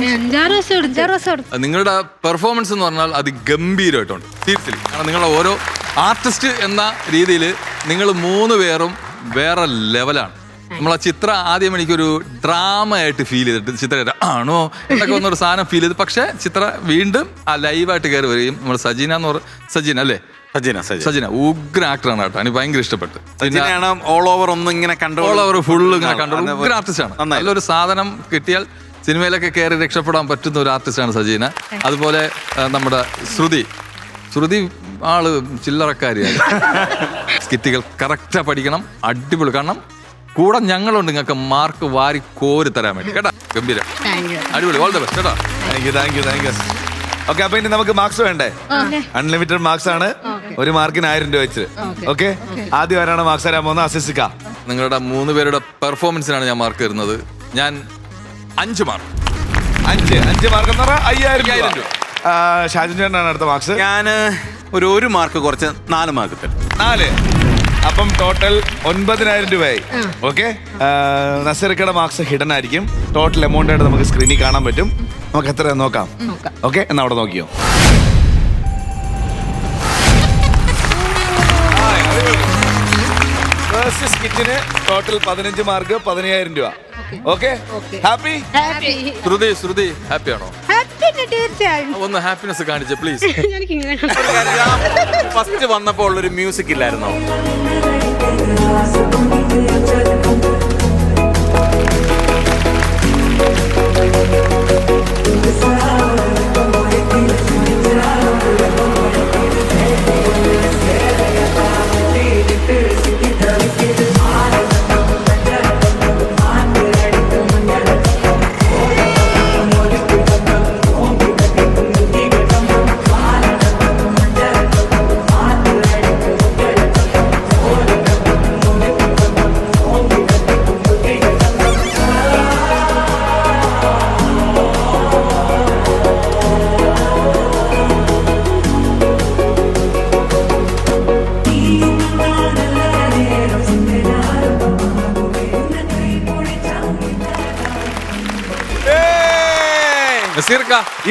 5-6 ദിവസം. നിങ്ങളുടെ പെർഫോമൻസ് എന്ന് പറഞ്ഞാൽ അതിഗംഭീരമായിട്ടുണ്ട് സീരിയസ്ലി. കാരണം നിങ്ങളുടെ ഓരോ ആർട്ടിസ്റ്റ് എന്ന രീതിയിൽ നിങ്ങൾ 3 പേരും വേറെ ലെവലാണ്. നമ്മളെ ചിത്ര ആദ്യം എനിക്കൊരു ഡ്രാമ ആയിട്ട് ഫീൽ ചെയ്തിട്ട് ചിത്ര ആണോ എന്നൊക്കെ ഒന്നൊരു സാധനം ഫീൽ ചെയ്ത്, പക്ഷെ ചിത്ര വീണ്ടും ആ ലൈവായിട്ട് കയറി വരികയും നമ്മൾ സജീന എന്ന് പറഞ്ഞ സജീന അല്ലേ, സജിന ഉഗ്ര ആക്ടറാണ് കേട്ടോ. എനിക്ക് ഭയങ്കര ഇഷ്ടപ്പെട്ടു. ഓൾ ഓവർ ഒന്നും ഇങ്ങനെ കണ്ടു, ഓൾ ഓവർ ഫുള്ള് ഇങ്ങനെ കണ്ടു. ഉഗ്ര ആർട്ടിസ്റ്റാണ്. നല്ലൊരു സാധനം കിട്ടിയാൽ സിനിമയിലൊക്കെ കയറി രക്ഷപ്പെടാൻ പറ്റുന്ന ഒരു ആർട്ടിസ്റ്റാണ് സജീന. അതുപോലെ നമ്മുടെ ശ്രുതി ആള് ചില്ലറക്കാരിയാണ്. സ്കിറ്റുകൾ കറക്റ്റാ പഠിക്കണം, അടിപൊളി. കാരണം കൂടെ ഞങ്ങളുണ്ട് നിങ്ങൾക്ക് മാർക്ക് വാരി കോരി തരാൻ വേണ്ടി കേട്ടാ. ഗംഭീരം, അടിപൊളി, ഓൾ ദ ബെസ്റ്റ് കേട്ടോ. Thank you. ഓക്കെ, അപ്പൊ ഇനി നമുക്ക് മാർക്സ് വേണ്ടേ? അൺലിമിറ്റഡ് മാർക്സ് ആണ്, ഒരു മാർക്കിന് 1000 രൂപ വെച്ച്. ഓക്കെ, ആദ്യം ആരാണ് മാർക്സ് തരാൻ പോകുന്നത്? അസിസിക്ക. നിങ്ങളുടെ 3 പേരുടെ പെർഫോമൻസിനാണ് ഞാൻ മാർക്ക് തരുന്നത്. ഞാൻ 5 മാർക്ക്. 5 മാർക്ക് എന്ന് പറഞ്ഞാൽ 5000 രൂപ. ഷാജിൻ ചേട്ടനാണ് അടുത്ത മാർക്സ്. ഞാൻ ഒരു മാർക്ക് കുറച്ച് 4 മാർക്ക് തരും. 4. അപ്പം ടോട്ടൽ 9000 രൂപയായി. ഓക്കെ, നസീർക്കയുടെ മാർക്സ് ഹിഡൻ ആയിരിക്കും. ടോട്ടൽ എമൗണ്ട് ആയിട്ട് നമുക്ക് സ്ക്രീനിൽ കാണാൻ പറ്റും. നമുക്ക് എത്ര നോക്കാം. ഓക്കെ, എന്നാ അവിടെ നോക്കിയോ. കിറ്റിന് ടോട്ടൽ 15 മാർക്ക്, 15000 രൂപ. Okay, happy? ശ്രുതി ഹാപ്പി ആണോ? ഒന്ന് ഹാപ്പിനെസ് കാണിച്ചേ പ്ലീസ്. ഫസ്റ്റ് വന്നപ്പോൾ ഉള്ളൊരു മ്യൂസിക് ഇല്ലായിരുന്നോ?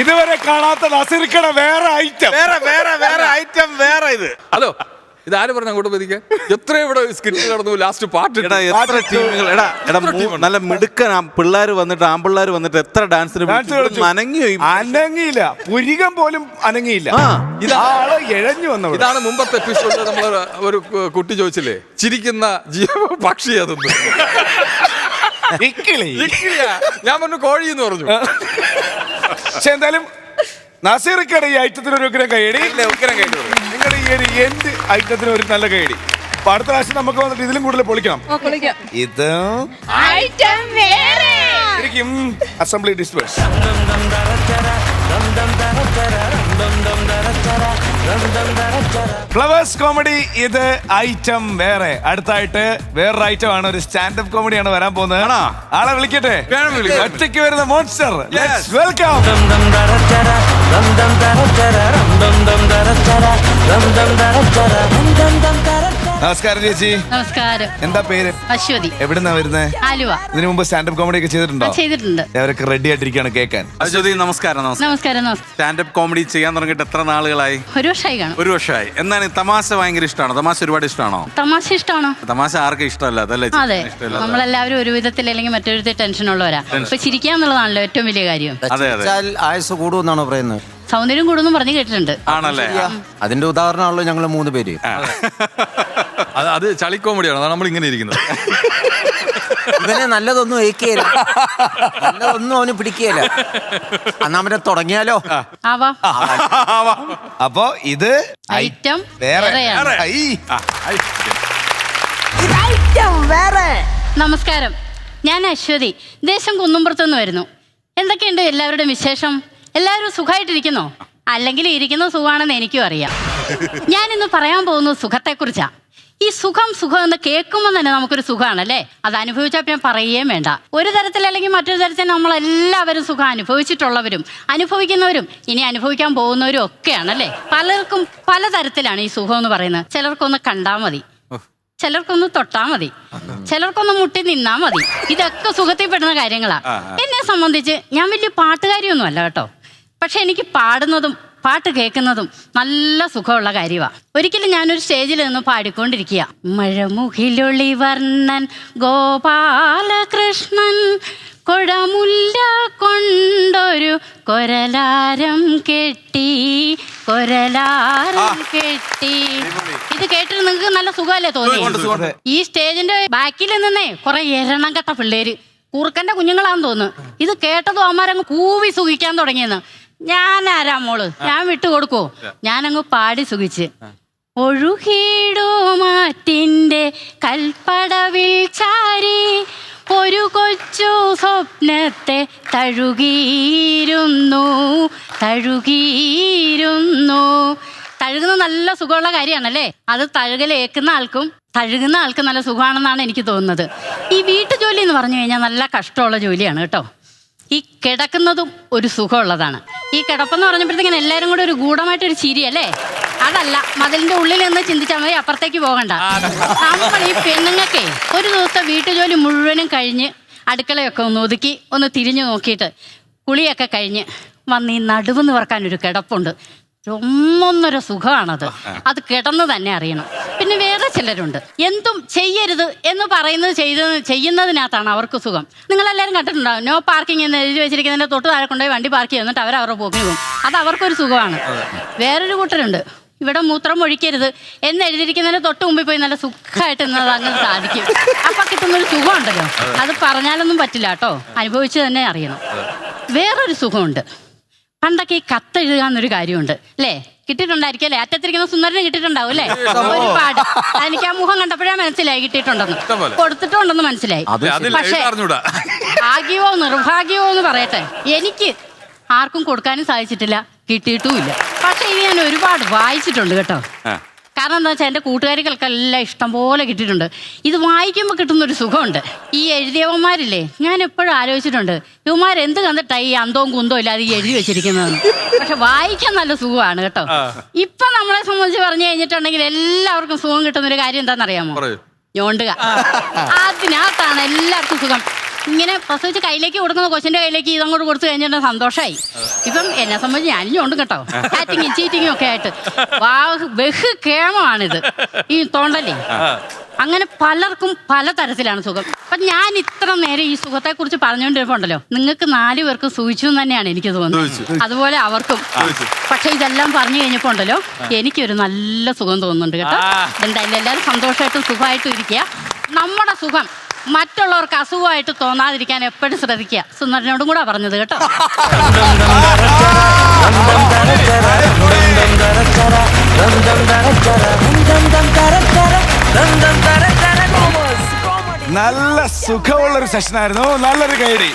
ഇതുവരെ കാണാത്ത നസീർക്കട വേറെ ഐറ്റം. വേറെ ഇത്. ഹലോ, ഇതാര് പറഞ്ഞ അങ്ങോട്ട് പതിക്കാൻ? എത്ര ഇവിടെ സ്കിറ്റ് നടന്നു, ലാസ്റ്റ് പാട്ട്. എത്ര ടീമുകൾ, നല്ല മിടുക്കൻ പിള്ളേർ വന്നിട്ട്, ആൺപിള്ളേർ വന്നിട്ട് എത്ര ഡാൻസിന് അനങ്ങിയില്ല, പുരികം പോലും അനങ്ങിയില്ല. ഇതാള് എഴഞ്ഞു വന്നു. ഇതാണ് മുമ്പത്തെ എപ്പിസോഡിൽ നമ്മൾ ഒരു കുട്ടി ചോദിച്ചില്ലേ, ചിരിക്കുന്ന പക്ഷി അതൊന്നും. ഞാൻ പറഞ്ഞു കോഴി എന്ന് പറഞ്ഞു. പക്ഷെ എന്തായാലും നസീർക്കട ഈ ഐറ്റത്തിന് ഒരു ഉഗ്രം കൈയടി. നിങ്ങൾ ഈ ഒരു എന്ത് ഐറ്റത്തിന് ഒരു നല്ല കൈയടി. അപ്പൊ അടുത്ത പ്രാവശ്യം നമുക്ക് വന്നിട്ട് ഇതിലും കൂടുതൽ പൊളിക്കണം. ഇത് ശരിക്കും അസംബ്ലി ഡിസ്പേഴ്സ്. ഫ്ലവേഴ്സ് കോമഡി, ഇത് ഐറ്റം വേറെ. അടുത്തായിട്ട് വേറൊരു ഐറ്റം ആണ്, ഒരു സ്റ്റാൻഡപ്പ് കോമഡിയാണ് വരാൻ പോകുന്നത്. ആളെ വിളിക്കട്ടെ? ഒറ്റയ്ക്ക് വരുന്ന മോൺസ്റ്റർ. Let's welcome. നമസ്കാരം ചേച്ചി. നമസ്കാരം. എന്താ പേര്? അശ്വതി. എവിടുന്നാ വരുന്നേ? ആലുവ. ഇതിനു മുമ്പ് സ്റ്റാൻഡപ്പ് കോമഡി ഒക്കെ ചെയ്തിട്ടുണ്ടോ? ചെയ്തിട്ടുണ്ട്. അവരൊക്കെ റെഡി ആയിട്ടിരിക്കുകയാണ് കേൾക്കാൻ. അശ്വതി നമസ്കാരം. നമസ്കാരം. സ്റ്റാൻഡപ്പ് കോമഡി ചെയ്യാൻ തുടങ്ങിയിട്ട് എത്ര നാളുകളായി? 1 വർഷമായി കാണും. 1 വർഷമായി. എന്താണ് തമാശ ഭയങ്കര ഇഷ്ടമാണോ? തമാശ ഒരുപാട് ഇഷ്ടമാണോ? തമാശ ഇഷ്ടമാണോ? തമാശ ആർക്കും ഇഷ്ടമല്ല, അതല്ലേ? അതെ, നമ്മളെല്ലാവരും ഒരു വിധത്തിൽ അല്ലെങ്കിൽ മറ്റൊരു വിധത്തിൽ ടെൻഷൻ ഉള്ളവരാ. ഇപ്പൊ ചിരിക്കാന്നുള്ളതാണല്ലോ ഏറ്റവും വലിയ കാര്യം. ആയുസ് കൂടുമെന്നാണോ പറയുന്നത്? സൗന്ദര്യം കൂടുന്നു പറഞ്ഞു കേട്ടിട്ടുണ്ട്. ആണല്ലേ? അതിന്റെ ഉദാഹരണമാണല്ലോ ഞങ്ങള് 3 പേര്. അത് ചളി കോമഡിയാണ്, അതാണ് നമ്മൾ ഇങ്ങനെ ഇരിക്കുന്നത്. ഇവനെ നല്ലതൊന്നും ഏക്കുകയില്ല, നല്ലതൊന്നും അവന് പിടിക്കുകയില്ല. അന്നാ അവനെ തുടങ്ങിയാലോ? അപ്പൊ ഇത് ഐറ്റം വേറെ. നമസ്കാരം, ഞാൻ അശ്വതി, ദേശം കുന്നുംപുറത്തുനിന്ന് വരുന്നു. എന്തൊക്കെയുണ്ട് എല്ലാവരുടെ വിശേഷം? എല്ലാവരും സുഖമായിട്ടിരിക്കുന്നോ? അല്ലെങ്കിൽ ഇരിക്കുന്ന സുഖമാണെന്ന് എനിക്കും അറിയാം. ഞാനിന്ന് പറയാൻ പോകുന്നത് സുഖത്തെക്കുറിച്ചാ. ഈ സുഖം എന്ന് കേൾക്കുമ്പോൾ തന്നെ നമുക്കൊരു സുഖമാണല്ലേ. അത് അനുഭവിച്ചാൽ പിന്നെ പറയുകയും വേണ്ട. ഒരു തരത്തിൽ അല്ലെങ്കിൽ മറ്റൊരു തരത്തിൽ നമ്മളെല്ലാവരും സുഖം അനുഭവിച്ചിട്ടുള്ളവരും അനുഭവിക്കുന്നവരും ഇനി അനുഭവിക്കാൻ പോകുന്നവരും ഒക്കെയാണല്ലേ. പലർക്കും പലതരത്തിലാണ് ഈ സുഖം എന്ന് പറയുന്നത്. ചിലർക്കൊന്ന് കണ്ടാൽ മതി, ചിലർക്കൊന്ന് തൊട്ടാ മതി, ചിലർക്കൊന്ന് മുട്ടി നിന്നാ മതി. ഇതൊക്കെ സുഖത്തിൽ പെടുന്ന കാര്യങ്ങളാ. എന്നെ സംബന്ധിച്ച് ഞാൻ വലിയ പാട്ടുകാരിയൊന്നും അല്ല കേട്ടോ. പക്ഷെ എനിക്ക് പാടുന്നതും പാട്ട് കേൾക്കുന്നതും നല്ല സുഖമുള്ള കാര്യമാണ്. ഒരിക്കലും ഞാനൊരു സ്റ്റേജിൽ നിന്ന് പാടിക്കൊണ്ടിരിക്കുക. മഴമുഖിലൊളി വർണ്ണൻ ഗോപാലകൃഷ്ണൻ കൊടമുല്ല കൊണ്ടൊരു കൊരലാരം കെട്ടി. ഇത് കേട്ടിട്ട് നിങ്ങൾക്ക് നല്ല സുഖമല്ലേ തോന്നി? ഈ സ്റ്റേജിന്റെ ബാക്കിൽ നിന്നേ കുറെ എരണം കെട്ട പിള്ളേര്, കുറുക്കന്റെ കുഞ്ഞുങ്ങളാന്ന് തോന്നുന്നു. ഇത് കേട്ടതും അമ്മാരങ്ങ് കൂവി സുഖിക്കാൻ തുടങ്ങിയെന്ന്. ഞാൻ ആരാ മോള്, ഞാൻ വിട്ടുകൊടുക്കോ? ഞാനങ്ങ് പാടി സുഖിച്ച് ഒഴുകിടുമാറ്റിൻ്റെ കൽപ്പടവിൽ ചാരി ഒരു കൊച്ചു സ്വപ്നത്തെ തഴുകിയിരുന്നു. തഴുകുന്ന നല്ല സുഖമുള്ള കാര്യമാണല്ലേ. അത് തഴുകലേക്കുന്ന ആൾക്കും തഴുകുന്ന ആൾക്കും നല്ല സുഖമാണെന്നാണ് എനിക്ക് തോന്നുന്നത്. ഈ വീട്ടുജോലി എന്ന് പറഞ്ഞു കഴിഞ്ഞാൽ നല്ല കഷ്ടമുള്ള ജോലിയാണ് കേട്ടോ. ഈ കിടക്കുന്നതും ഒരു സുഖമുള്ളതാണ്. ഈ കിടപ്പെന്ന് പറഞ്ഞപ്പോഴത്തേക്കും എല്ലാവരും കൂടെ ഒരു ഗൂഢമായിട്ടൊരു ചിരിയല്ലേ. അതല്ല, മതിലിന്റെ ഉള്ളിൽ നിന്ന് ചിന്തിച്ചാൽ മതി, അപ്പുറത്തേക്ക് പോകണ്ട. നമ്മൾ ഈ പെണ്ണുങ്ങൾക്കേ ഒരു ദിവസത്തെ വീട്ടുജോലി മുഴുവനും കഴിഞ്ഞ് അടുക്കളയൊക്കെ ഒന്ന് ഒതുക്കി ഒന്ന് തിരിഞ്ഞു നോക്കിയിട്ട് കുളിയൊക്കെ കഴിഞ്ഞ് വന്ന് ഈ നടുവ് നിവർക്കാനൊരു കിടപ്പുണ്ട്. ഒന്നൊന്നര സുഖമാണത്. അത് കിടന്ന് തന്നെ അറിയണം. പിന്നെ വേറെ ചിലരുണ്ട് എന്തും ചെയ്യരുത് എന്ന് പറയുന്നത് ചെയ്യുന്നതിനകത്താണ് അവർക്ക് സുഖം. നിങ്ങളെല്ലാവരും കണ്ടിട്ടുണ്ടാവും, നോ പാർക്കിംഗ് എന്ന് എഴുതി വെച്ചിരിക്കുന്നതിൻ്റെ തൊട്ട് താഴെ കൊണ്ടുപോയി വണ്ടി പാർക്ക് ചെയ്യുന്നിട്ട് അവരുടെ പോക്കിന് പോകും. അത് അവർക്കൊരു സുഖമാണ്. വേറൊരു കൂട്ടരുണ്ട്, ഇവിടെ മൂത്രം ഒഴിക്കരുത് എന്ന് എഴുതിയിരിക്കുന്നതിന് തൊട്ട് മുമ്പിൽ പോയി നല്ല സുഖമായിട്ട് ഇന്നത് അങ്ങനെ സാധിക്കും. അപ്പം കിട്ടുന്നൊരു സുഖമുണ്ടല്ലോ, അത് പറഞ്ഞാലൊന്നും പറ്റില്ല കേട്ടോ, അനുഭവിച്ച് തന്നെ അറിയണം. വേറൊരു സുഖമുണ്ട്. പണ്ടൊക്കെ ഈ കത്തെഴുതുക എന്നൊരു കാര്യമുണ്ട് അല്ലേ, കിട്ടിയിട്ടുണ്ടായിരിക്കും അല്ലേ? അറ്റത്തിരിക്കുന്ന സുന്ദരന് കിട്ടിയിട്ടുണ്ടാവും അല്ലേ? ഒരുപാട്. എനിക്ക് ആ മുഖം കണ്ടപ്പോഴേ മനസ്സിലായി കിട്ടിയിട്ടുണ്ടെന്ന്, കൊടുത്തിട്ടുണ്ടെന്ന് മനസ്സിലായി. പക്ഷേ ഭാഗ്യമോ നിർഭാഗ്യമോ എന്ന് പറയട്ടെ, എനിക്ക് ആർക്കും കൊടുക്കാനും സാധിച്ചിട്ടില്ല, കിട്ടിയിട്ടുമില്ല. പക്ഷെ ഇത് ഞാൻ ഒരുപാട് വായിച്ചിട്ടുണ്ട് കേട്ടോ. കാരണം എന്താ വെച്ചാൽ എൻ്റെ കൂട്ടുകാരികൾക്കെല്ലാം ഇഷ്ടംപോലെ കിട്ടിയിട്ടുണ്ട്. ഇത് വായിക്കുമ്പോൾ കിട്ടുന്നൊരു സുഖമുണ്ട്. ഈ എഴുതിയവന്മാരില്ലേ, ഞാൻ എപ്പോഴും ആലോചിച്ചിട്ടുണ്ട്, ഇവന്മാർ എന്ത് കണ്ടിട്ടാണ് ഈ അന്തവും കുന്തവും ഇല്ലാതെ ഈ എഴുതി വെച്ചിരിക്കുന്നതെന്ന്. പക്ഷെ വായിക്കാൻ നല്ല സുഖമാണ് കേട്ടോ. ഇപ്പൊ നമ്മളെ സംബന്ധിച്ച് പറഞ്ഞു കഴിഞ്ഞിട്ടുണ്ടെങ്കിൽ എല്ലാവർക്കും സുഖം കിട്ടുന്നൊരു കാര്യം എന്താണെന്നറിയാമോ? ഞോണ്ടുക. അതിനകത്താണ് എല്ലാവർക്കും സുഖം. ഇങ്ങനെ പ്രസവിച്ച് കയ്യിലേക്ക് കൊടുക്കുന്ന കൊച്ചിന്റെ കയ്യിലേക്ക് ഇതങ്ങോട്ട് കൊടുത്തു കഴിഞ്ഞിട്ടുണ്ടെങ്കിൽ സന്തോഷമായി. ഇപ്പം എന്നെ സംബന്ധിച്ച് ഞാനും ഞോണ്ടും കേട്ടോ, ചാറ്റിങ്ങും ചീറ്റിങ്ങും ഒക്കെ ആയിട്ട്. ബഹു കേമമാണിത് ഈ തോണ്ടല്ലേ. അങ്ങനെ പലർക്കും പല തരത്തിലാണ് സുഖം. അപ്പൊ ഞാൻ ഇത്ര നേരം ഈ സുഖത്തെ കുറിച്ച് പറഞ്ഞുകൊണ്ടിരിപ്പുണ്ടല്ലോ, നിങ്ങൾക്ക് 4 പേർക്കും സൂചിച്ചു തന്നെയാണ് എനിക്ക് തോന്നുന്നത്, അതുപോലെ അവർക്കും. പക്ഷെ ഇതെല്ലാം പറഞ്ഞു കഴിഞ്ഞപ്പോ ഉണ്ടല്ലോ എനിക്കൊരു നല്ല സുഖം തോന്നുന്നുണ്ട് കേട്ടോ. എന്തായാലും എല്ലാവരും സന്തോഷമായിട്ടും സുഖമായിട്ടും ഇരിക്കുക. നമ്മുടെ സുഖം മറ്റുള്ളവർക്ക് അസുഖമായിട്ട് തോന്നാതിരിക്കാൻ എപ്പോഴും ശ്രദ്ധിക്കുക. സുന്ദരനോടും കൂടെ പറഞ്ഞത് കേട്ടോ. നല്ല സുഖമുള്ളൊരു സെഷനായിരുന്നു. നല്ലൊരു കൈഡി.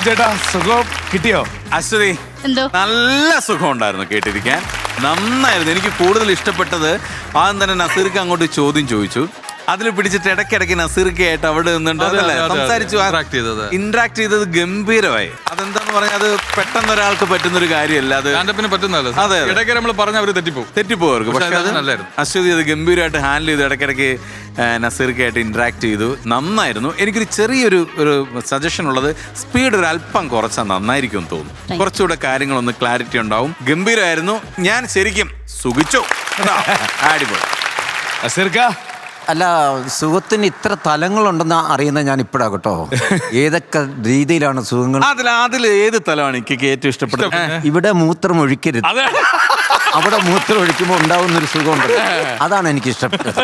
ചേട്ടാ സുഖം കിട്ടിയോ? അശ്വതി, എന്തോ നല്ല സുഖം ഉണ്ടായിരുന്നു കേട്ടിരിക്കാൻ. നന്നായിരുന്നു. എനിക്ക് കൂടുതൽ ഇഷ്ടപ്പെട്ടത് ആദ്യം തന്നെ നസീർക്ക് അങ്ങോട്ട് ചോദ്യം ചോദിച്ചു, അതിൽ പിടിച്ചിട്ട് ഇടയ്ക്കിടയ്ക്ക് നസീർക്കായിട്ട് അവിടെ നിന്നുണ്ട് സംസാരിച്ചു, ഇന്ററാക്ട് ചെയ്തത് ഗംഭീരമായി. അതെന്താന്ന് പറഞ്ഞാൽ അത് പെട്ടെന്ന് ഒരാൾക്ക് പറ്റുന്ന ഒരു കാര്യമല്ല. അത് പറ്റുന്നല്ലോ. അതെ, ഇടയ്ക്ക് നമ്മൾ പറഞ്ഞ അവർ തെറ്റിപ്പോർക്ക്. പക്ഷെ അത് അശ്വതി അത് ഗംഭീരമായിട്ട് ഹാൻഡിൽ ചെയ്തു. ഇടയ്ക്കിടയ്ക്ക് നസീർക്കായിട്ട് ഇന്ററാക്ട് ചെയ്തു. നന്നായിരുന്നു. എനിക്കൊരു ചെറിയൊരു സജഷൻ ഉള്ളത്, സ്പീഡ് ഒരു അല്പം കുറച്ചാൽ നന്നായിരിക്കും എന്ന് തോന്നുന്നു. കുറച്ചുകൂടെ കാര്യങ്ങളൊന്ന് ക്ലാരിറ്റി ഉണ്ടാവും. ഗംഭീരമായിരുന്നു. ഞാൻ ശരിക്കും സുഖിച്ചു. അടിപൊളി. നസീർക്ക, അല്ല, സുഖത്തിന് ഇത്ര തലങ്ങളുണ്ടെന്ന് അറിയുന്നത് ഞാൻ ഇപ്പോഴാ കേട്ടോ. ഏതൊക്കെ രീതിയിലാണ് സുഖങ്ങൾ. അതിൽ ഏത് തലമാണ് എനിക്ക് ഏറ്റവും ഇഷ്ടപ്പെട്ടത്? ഇവിടെ മൂത്രം ഒഴിക്കരുത്, അവിടെ മൂത്രം ഒഴിക്കുമ്പോൾ ഉണ്ടാവുന്നൊരു സുഖമുണ്ട്, അതാണ് എനിക്ക് ഇഷ്ടപ്പെട്ടത്.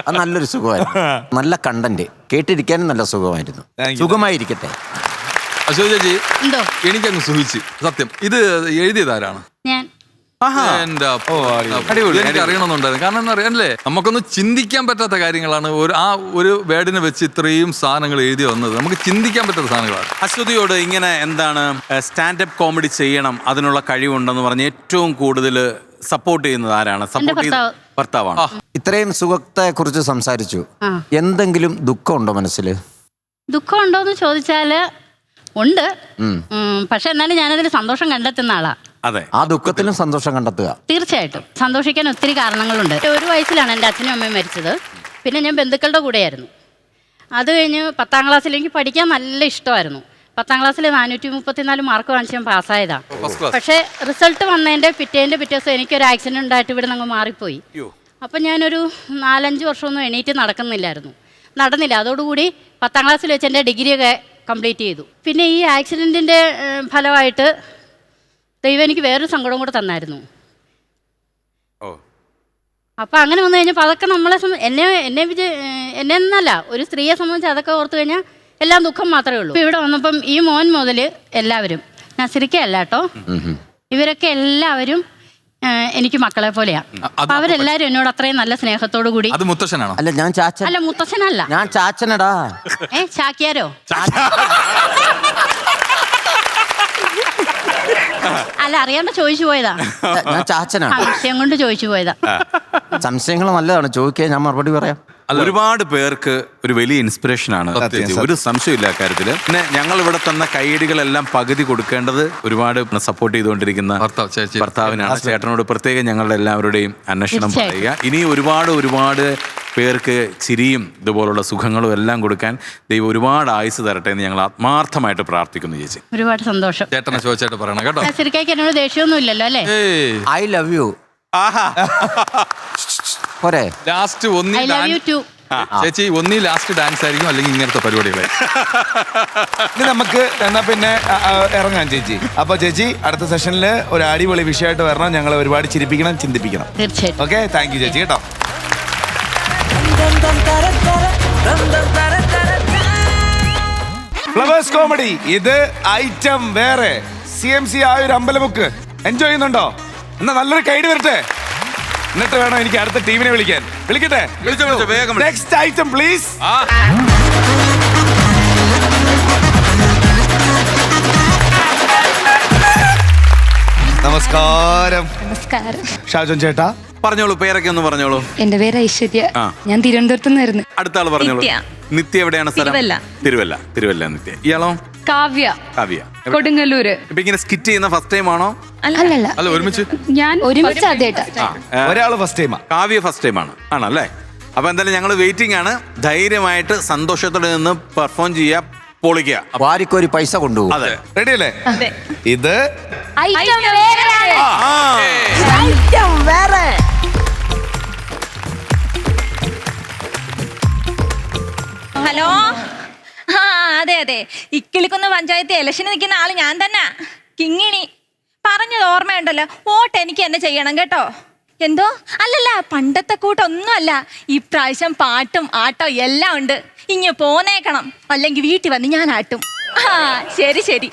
അത് നല്ലൊരു സുഖമായിരുന്നു. നല്ല കണ്ടന്റ്, കേട്ടിരിക്കാനും നല്ല സുഖമായിരുന്നു. സുഖമായിരിക്കട്ടെ. അശോക് ചേച്ചി, എന്തോ എനിക്കങ്ങ് സുഖിച്ച്. സത്യം, ഇത് എഴുതിയതാരാണ്? ഞാൻ. എനിക്ക് അറിയണമെന്നുണ്ടായിരുന്നു. കാരണം എന്താ അറിയാല്ലേ, നമുക്കൊന്നും ചിന്തിക്കാൻ പറ്റാത്ത കാര്യങ്ങളാണ് ഒരു വേർഡിനെ വെച്ച് ഇത്രയും സാധനങ്ങൾ എഴുതി വന്നത്. നമുക്ക് ചിന്തിക്കാൻ പറ്റാത്ത സാധനങ്ങളാണ്. അശ്വതിയോട് ഇങ്ങനെ എന്താണ് സ്റ്റാൻഡപ്പ് കോമഡി ചെയ്യണം, അതിനുള്ള കഴിവുണ്ടെന്ന് പറഞ്ഞ് ഏറ്റവും കൂടുതൽ സപ്പോർട്ട് ചെയ്യുന്നത് ആരാണ്? ഭർത്താവാണ്. ഇത്രയും സുഖത്തെ കുറിച്ച് സംസാരിച്ചു. എന്തെങ്കിലും ദുഃഖമുണ്ടോ മനസ്സിൽ? ദുഃഖം ഉണ്ടോന്ന് ചോദിച്ചാല് ഉണ്ട്. പക്ഷെ എന്നാലും ഞാനതിൽ സന്തോഷം കണ്ടെത്തുന്ന ആളാ. അതെ, ആ ദുഃഖത്തിലും സന്തോഷം കണ്ടെത്തുക. തീർച്ചയായിട്ടും സന്തോഷിക്കാൻ ഒത്തിരി കാരണങ്ങളുണ്ട്. 1 വയസ്സിലാണ് എൻ്റെ അച്ഛനും അമ്മയും മരിച്ചത്. പിന്നെ ഞാൻ ബന്ധുക്കളുടെ കൂടെയായിരുന്നു. അത് കഴിഞ്ഞ് 10ാം ക്ലാസ്സിലേക്ക് പഠിക്കാൻ നല്ല ഇഷ്ടമായിരുന്നു. 10ാം ക്ലാസ്സിൽ 434 മാർക്ക് വാങ്ങിച്ച് ഞാൻ പാസ്സായതാണ്. പക്ഷേ റിസൾട്ട് വന്നതിൻ്റെ പിറ്റേ ദിവസം എനിക്കൊരു ആക്സിഡന്റ് ഉണ്ടായിട്ട് ഇവിടെ നിന്ന് മാറിപ്പോയി. അപ്പം ഞാനൊരു 4-5 വർഷമൊന്നും എണീറ്റ് നടന്നില്ല. അതോടുകൂടി 10ാം ക്ലാസ്സിൽ വെച്ച് എൻ്റെ ഡിഗ്രിയൊക്കെ കംപ്ലീറ്റ് ചെയ്തു. പിന്നെ ഈ ആക്സിഡൻറ്റിൻ്റെ ഫലമായിട്ട് ദൈവം എനിക്ക് വേറൊരു സങ്കടം കൂടെ തന്നായിരുന്നു. അപ്പം അങ്ങനെ വന്നു കഴിഞ്ഞപ്പോൾ അതൊക്കെ നമ്മളെ എന്നെ എന്നല്ല, ഒരു സ്ത്രീയെ സംബന്ധിച്ച് അതൊക്കെ ഓർത്ത് കഴിഞ്ഞാൽ എല്ലാം ദുഃഖം മാത്രമേ ഉള്ളൂ. ഇവിടെ വന്നപ്പം ഈ മോൻ മുതൽ എല്ലാവരും, നസീർക്ക അല്ല കേട്ടോ, ഇവരൊക്കെ എല്ലാവരും എനിക്ക് മക്കളെ പോലെയാ. അപ്പൊ അവരെല്ലാരും എന്നോട് അത്രയും നല്ല സ്നേഹത്തോടു കൂടി. അത് മുത്തശ്ശനാണോ? അല്ല ഞാൻ ചാച്ചൻ. അല്ല മുത്തശ്ശനല്ല, ഞാൻ ചാച്ചനടാ. ചാക്യാരോ? അല്ല അറിയാണ്ട് ചോദിച്ചു പോയതാ. ഞാൻ ചാച്ചനാണ്. സംശയം കൊണ്ട് ചോദിച്ചു പോയതാ. സംശയങ്ങൾ നല്ലതാണ്, ചോദിക്കുക, ഞാൻ മറുപടി പറയാം. ഒരുപാട് പേർക്ക് ഒരു വലിയ ഇൻസ്പിറേഷൻ ആണ്. ഒരു സംശയമില്ല കാര്യത്തില്. പിന്നെ ഞങ്ങൾ ഇവിടെ തന്ന കൈയടികളെല്ലാം പകുതി കൊടുക്കേണ്ടത് ഒരുപാട് സപ്പോർട്ട് ചെയ്തുകൊണ്ടിരിക്കുന്ന ഭർത്താവിനാണ്. ചേട്ടനോട് പ്രത്യേകം ഞങ്ങളുടെ എല്ലാവരുടെയും അന്വേഷണം പറയുക. ഇനി ഒരുപാട് പേർക്ക് ചിരിയും ഇതുപോലുള്ള സുഖങ്ങളും എല്ലാം കൊടുക്കാൻ ദൈവം ഒരുപാട് ആയുസ് തരട്ടെ എന്ന് ഞങ്ങൾ ആത്മാർത്ഥമായിട്ട് പ്രാർത്ഥിക്കുന്നു ചേച്ചി. ഒരുപാട് സന്തോഷം. ചേട്ടനെ ചോദിച്ചായിട്ട് പറയണം കേട്ടോ. ശരിക്കും എന്നോട് ദേഷ്യമൊന്നും ഇല്ലല്ലോ അല്ലേ? I love you. ആഹാ പോരെ? Last I love you too. ചേച്ചി ഒന്നീ ലാസ്റ്റ് ഡാൻസ് ആയിരിക്കും, അല്ലെങ്കിൽ ഇങ്ങനത്തെ പരിപാടികളെ. ഇനി നമുക്ക് എന്നാ പിന്നെ ഇറങ്ങാം ചേച്ചി. അപ്പൊ ചേച്ചി അടുത്ത സെഷനിൽ ഒരു അടിപൊളി വിഷയമായിട്ട് വരണം. ഞങ്ങളെ ഒരുപാട് ചിരിപ്പിക്കണം, ചിന്തിപ്പിക്കണം. തീർച്ചയായിട്ടും. ഓക്കെ, താങ്ക് യു ചേച്ചി കേട്ടോ. ഫ്ലവേഴ്സ് കോമഡി, ഇത് ഐറ്റം വേറെ. CMC ആയൊരു അമ്പലമുക്ക് എൻജോയ് ചെയ്യുന്നുണ്ടോ? എന്നാ നല്ലൊരു കൈഡ് വരട്ടെ, എന്നിട്ട് വേണം എനിക്ക് അടുത്ത ടീമിനെ വിളിക്കാൻ. വിളിക്കട്ടെ? വിളിച്ചോ, വേഗം. Next item please. നമസ്കാരം. നമസ്കാരം. ഷാജോൻ ചേട്ടാ പറഞ്ഞോളൂ, പേരൊക്കെ ഒന്ന് പറഞ്ഞോളൂ. എന്റെ പേര് ഐശ്വര്യ, ഞാൻ തിരുവനന്തപുരത്ത് നിന്നായിരുന്നു. അടുത്ത ആള് പറഞ്ഞോളൂ. നിത്യ എവിടെയാണ് സ്ഥലം? തിരുവല്ല. നിത്യ. ഇയാളോ? കാവ്യ, കൊടുങ്ങല്ലൂര്. ഇപ്പൊ ഇങ്ങനെ സ്കിറ്റ് ചെയ്യുന്ന ഫസ്റ്റ് ടൈം ആണോ? അല്ല ഒരുമിച്ച് ഞാൻ ഒരുമിച്ച് ആദ്യമായിട്ടാ. ഒരാള് ഫസ്റ്റ് ടൈമാ. കാവ്യ ഫസ്റ്റ് ടൈം ആണല്ലേ? അപ്പൊ എന്തായാലും ഞങ്ങൾ വെയിറ്റിംഗ് ആണ്. ധൈര്യമായിട്ട് സന്തോഷത്തോടെ നിന്ന് പെർഫോം ചെയ്യാ, പൊളിക്കുക. വാരിക്കൊരു പൈസ കൊണ്ടുപോകും. അതെ, റെഡി അല്ലേ? ഇത് ഹലോ. അതെ ഇക്കിളിക്കുന്ന പഞ്ചായത്ത് ഇലക്ഷന് നിൽക്കുന്ന ആള് ഞാൻ തന്നെ. കിങ്ങിണി പറഞ്ഞത് ഓർമ്മയുണ്ടല്ലോ, വോട്ട് എനിക്ക് എന്നെ ചെയ്യണം കേട്ടോ. എന്തോ അല്ലല്ല, പണ്ടത്തെ കൂട്ടൊന്നുമല്ല. ഇപ്രാവശ്യം പാട്ടും ആട്ടോ എല്ലാം ഉണ്ട്. ഇങ്ങ് പോന്നേക്കണം, അല്ലെങ്കിൽ വീട്ടിൽ വന്ന് ഞാൻ ആട്ടും. ശരി.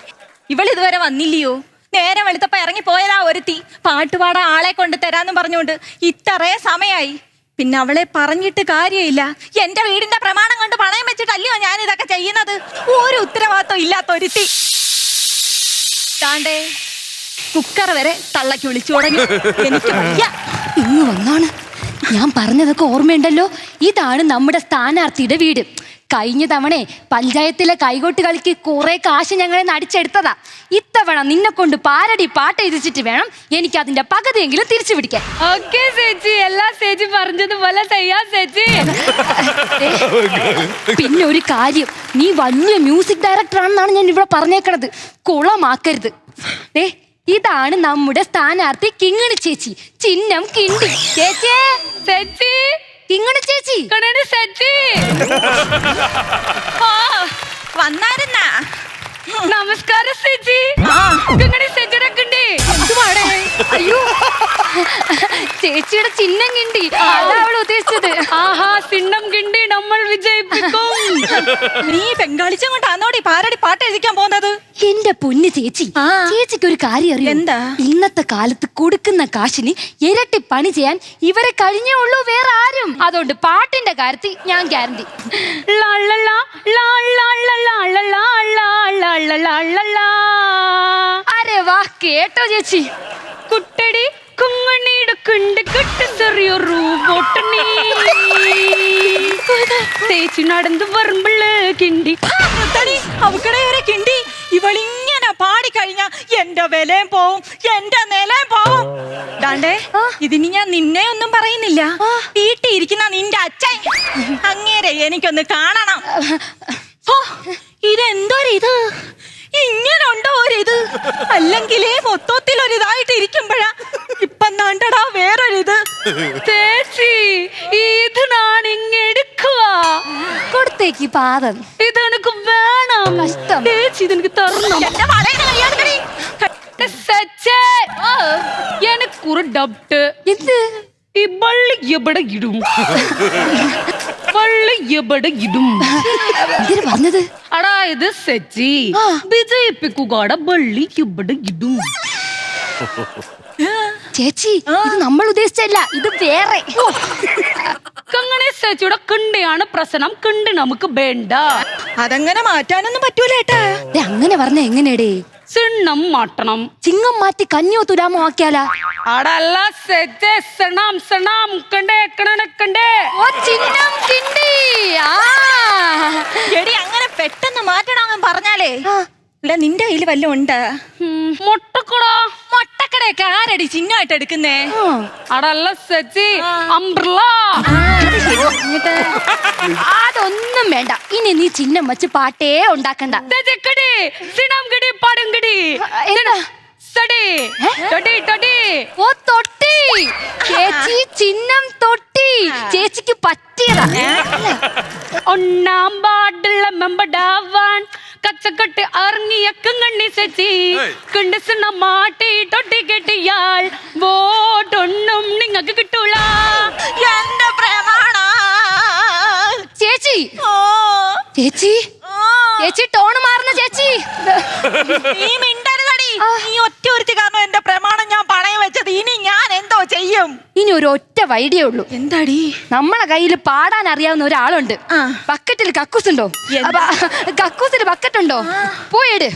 ഇവളിതുവരെ വന്നില്ലയോ? നേരെ വെളുത്തപ്പ ഇറങ്ങി പോയതാ ഒരുത്തി. പാട്ടുപാടാ ആളെ കൊണ്ട് തരാന്നും പറഞ്ഞുകൊണ്ട് ഇത്രേ സമയായി. പിന്നെ അവളെ പറഞ്ഞിട്ട് കാര്യമില്ല. എന്റെ വീടിന്റെ പ്രമാണം കൊണ്ട് പണയം വെച്ചിട്ടല്ലയോ ഞാൻ ഇതൊക്കെ ചെയ്യുന്നത്. ഒരു ഉത്തരവാദിത്വം ഇല്ലാത്ത ഒരുത്തി. താണ്ടേ കുക്കർ വരെ തള്ളക്ക് വിളിച്ചു തുടങ്ങി. എനിക്ക് വയ്യ. ഇങ്ങ് വന്നാണ്. ഞാൻ പറഞ്ഞതൊക്കെ ഓർമ്മയുണ്ടല്ലോ. ഇതാണ് നമ്മുടെ സ്ഥാനാർത്ഥിയുടെ വീട്. കഴിഞ്ഞ തവണ പഞ്ചായത്തിലെ കൈകൊട്ട് കളിക്ക് കുറെ കാശ് ഞങ്ങളെ നടിച്ചെടുത്തതാ. ഇത്തവണ നിന്നെ കൊണ്ട് പാരടി പാട്ട് എഴുതിച്ചിട്ട് വേണം എനിക്ക് അതിന്റെ പകുതിയെങ്കിലും തിരിച്ചു പിടിക്കാൻ. ഓക്കേ ചേച്ചി, എല്ലാ ചേച്ചി പറഞ്ഞതുപോലെ ചെയ്യാം ചേച്ചി. പിന്നെ ഒരു കാര്യം, നീ വലിയ മ്യൂസിക് ഡയറക്ടർ ആണെന്നാണ് ഞാൻ ഇവിടെ പറഞ്ഞേക്കണത്. കുളമാക്കരുത്. ഇതാണ് നമ്മുടെ സ്ഥാനാർത്ഥി കിങ്ങിണി ചേച്ചി, ചിഹ്നം കിണ്ടി. ചേച്ചി കിങ്ങിണി ചേച്ചി, ചേച്ചി വന്നായിരുന്നാ? നമസ്കാരം ചേച്ചി. കിങ്ങിണി ചേച്ചിയുടെ കിണ്ടി. അയ്യോ, ചേച്ചിയുടെ ചിഹ്നം കിണ്ടി, അതാ അവൾ ഉദ്ദേശിച്ചത്. ആഹാ, ചിഹ്നം കിണ്ടി നമ്മൾ വിജയിപ്പിക്കും. നീ ബംഗാളിച്ചും കൊണ്ടാന്നോടി പാരടി പാട്ട് എഴുതിക്കാൻ പോകുന്നത്? എന്റെ പൊന്ന് ചേച്ചി, ചേച്ചിക്ക് ഒരു കാര്യം അറിയാം. എന്താ? ഇന്നത്തെ കാലത്ത് കൊടുക്കുന്ന കാശിന് ഇരട്ടി പണി ചെയ്യാൻ ഇവരെ കഴിഞ്ഞേ ഉള്ളൂ, വേറെ ആരും. അതുകൊണ്ട് പാട്ടിന്റെ കാര്യത്തിൽ ഞാൻ ഗ്യാരണ്ടി. അരെ വാ, കേട്ടോ ചേച്ചി? കുട്ടടി കുങ്ങണിയുടെ കുണ്ട് കെട്ട് ചെറിയൊരു ബോട്ടണി ചേച്ചി നടന്നു വരുമ്പോള് കിണ്ടി അവക്കടെ വരെ കിണ്ടി. ഇവളിങ്ങനെ പാടിക്കഴിഞ്ഞാ എന്റെ വിലയും പോവും, എന്റെ നിലയും പോവും. ദാണ്ടേ, ഇതിന് ഞാൻ നിന്നെ ഒന്നും പറയുന്നില്ല. വീട്ടിയിരിക്കുന്ന നിന്റെ അച്ഛൻ അങ്ങേരെ എനിക്കൊന്ന് കാണണം. ഇതെന്തൊരിത്? ഇങ്ങനെ ഉണ്ടോ ഒരിത്? അല്ലെങ്കിലേ മൊത്തത്തിൽ ഒരിതായിട്ട് ഇരിക്കുമ്പോഴാ ഇപ്പം നാണ്ടടാ വേറൊരിത്. ചേച്ചി, ഇത് ഞാൻ ഇങ്ങെടുക്കുക. കൊടുത്തേക്ക് പാദം. ഇതെനിക്ക് വേണം. കഷ്ടം. ചേച്ചി ഇതെനിക്ക് തരണം. എനിക്കൊരു ഡൗട്ട്. എന്ത്? ഈ വള്ളി എവിടെ ഇടും? വള്ളി എവിടെ ഇടും? എന്തിനു പറഞ്ഞത്? അതായത് സച്ചി വിജയിപ്പിക്കുകയുടെ വള്ളി എവിടെ ഇടും? ചേച്ചി ഇത് നമ്മൾ ഉദ്ദേശിച്ചല്ല, ഇത് വേറെ. അങ്ങനെ ചേച്ചിയുടെ കിണ്ടിയാണ് പ്രശ്നം, കിണ്ടി നമുക്ക് വേണ്ട. അതങ്ങനെ മാറ്റാനൊന്നും പറ്റൂല ഏട്ടാ. അങ്ങനെ പറഞ്ഞ എങ്ങനെയടേ? സിണ്ണം മാറ്റണം. ചിങ്ങം മാറ്റി കഞ്ഞിയോ തുലാമോ ആക്കിയാലാ? അടല്ല സെറ്റ് സണം സണം കണ്ടേ കണക്കണ്ടേ. ഓ ചിന്നം കിണ്ടി. എടി അങ്ങനെ പെട്ടെന്ന് മാറ്റണം പറഞ്ഞാലേ അല്ല നിന്റെ കയ്യിൽ വല്ലതും ഉണ്ട്? മുട്ടക്കുടോ. മുട്ടക്കടയൊക്കെ ആരടി ചിഹ്നമായിട്ട് എടുക്കുന്നേ? അടല്ല സെച്ചി അംബ്രല. അതൊന്നും വേണ്ട. ഇനി നീ ചിഹ്നം വെച്ച് പാട്ടേ ഉണ്ടാക്കണ്ട. ഓ തൊട്ടി ചേച്ചി, ചിഹ്നം തൊട്ടി ചേച്ചിക്ക് പറ്റിയതാ. ഒന്നാം പാടുള്ള മെമ്പടാവാൻ കച്ചക്കെട്ട് ഇറങ്ങിയ കണ്ണി സെച്ചി കണ്ടിസിന മാട്ടി തൊട്ടി കെട്ടിയാൽ വോട്ടൊന്നും നിങ്ങൾക്ക് കിട്ടൂല. എന്റെ പ്രമാണ ചേച്ചി ചേച്ചി ചേച്ചി ടോണ് മാറുന്ന ചേച്ചി. നീ മിണ്ടരുതടി. നീ ഒറ്റ ഒരുത്തി കാരണം എന്റെ പ്രമാണം ഞാൻ പണയം വെച്ചത്. ഇനി ഞാൻ എന്തോ ചെയ്യും? ഇനി ഒരു ഒറ്റ വൈഡിയേ ഉള്ളൂ. എന്താടി? നമ്മളെ കയ്യിൽ പാടാൻ അറിയാവുന്ന ഒരാളുണ്ട്. ബക്കറ്റിൽ കക്കൂസ് ഉണ്ടോ? കക്കൂസിൽ ബക്കറ്റ് ഉണ്ടോ? പോയിട്.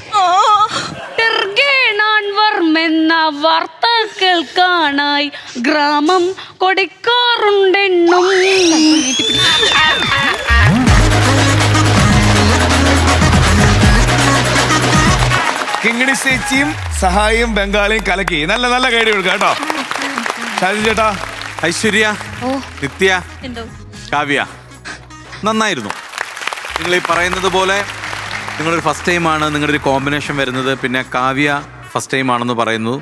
ഞാൻ വർമെന്ന വാർത്ത കേൾക്കാനായി ഗ്രാമം കൊടുക്കാറുണ്ടെന്നും. കിങ്ങിണി ചേച്ചിയും സഹായിയും ബംഗാളിയും കലക്കി. നല്ല നല്ല കൈഡി കൊടുക്കുക കേട്ടോ. ഷാജി ചേട്ടാ. ഐശ്വര്യ, നിത്യ, കാവ്യ, നന്നായിരുന്നു. നിങ്ങൾ ഈ പറയുന്നത് പോലെ നിങ്ങളൊരു ഫസ്റ്റ് ടൈമാണ് നിങ്ങളുടെ ഒരു കോമ്പിനേഷൻ വരുന്നത്. പിന്നെ കാവ്യ ഫസ്റ്റ് ടൈം ആണെന്ന് പറയുന്നു,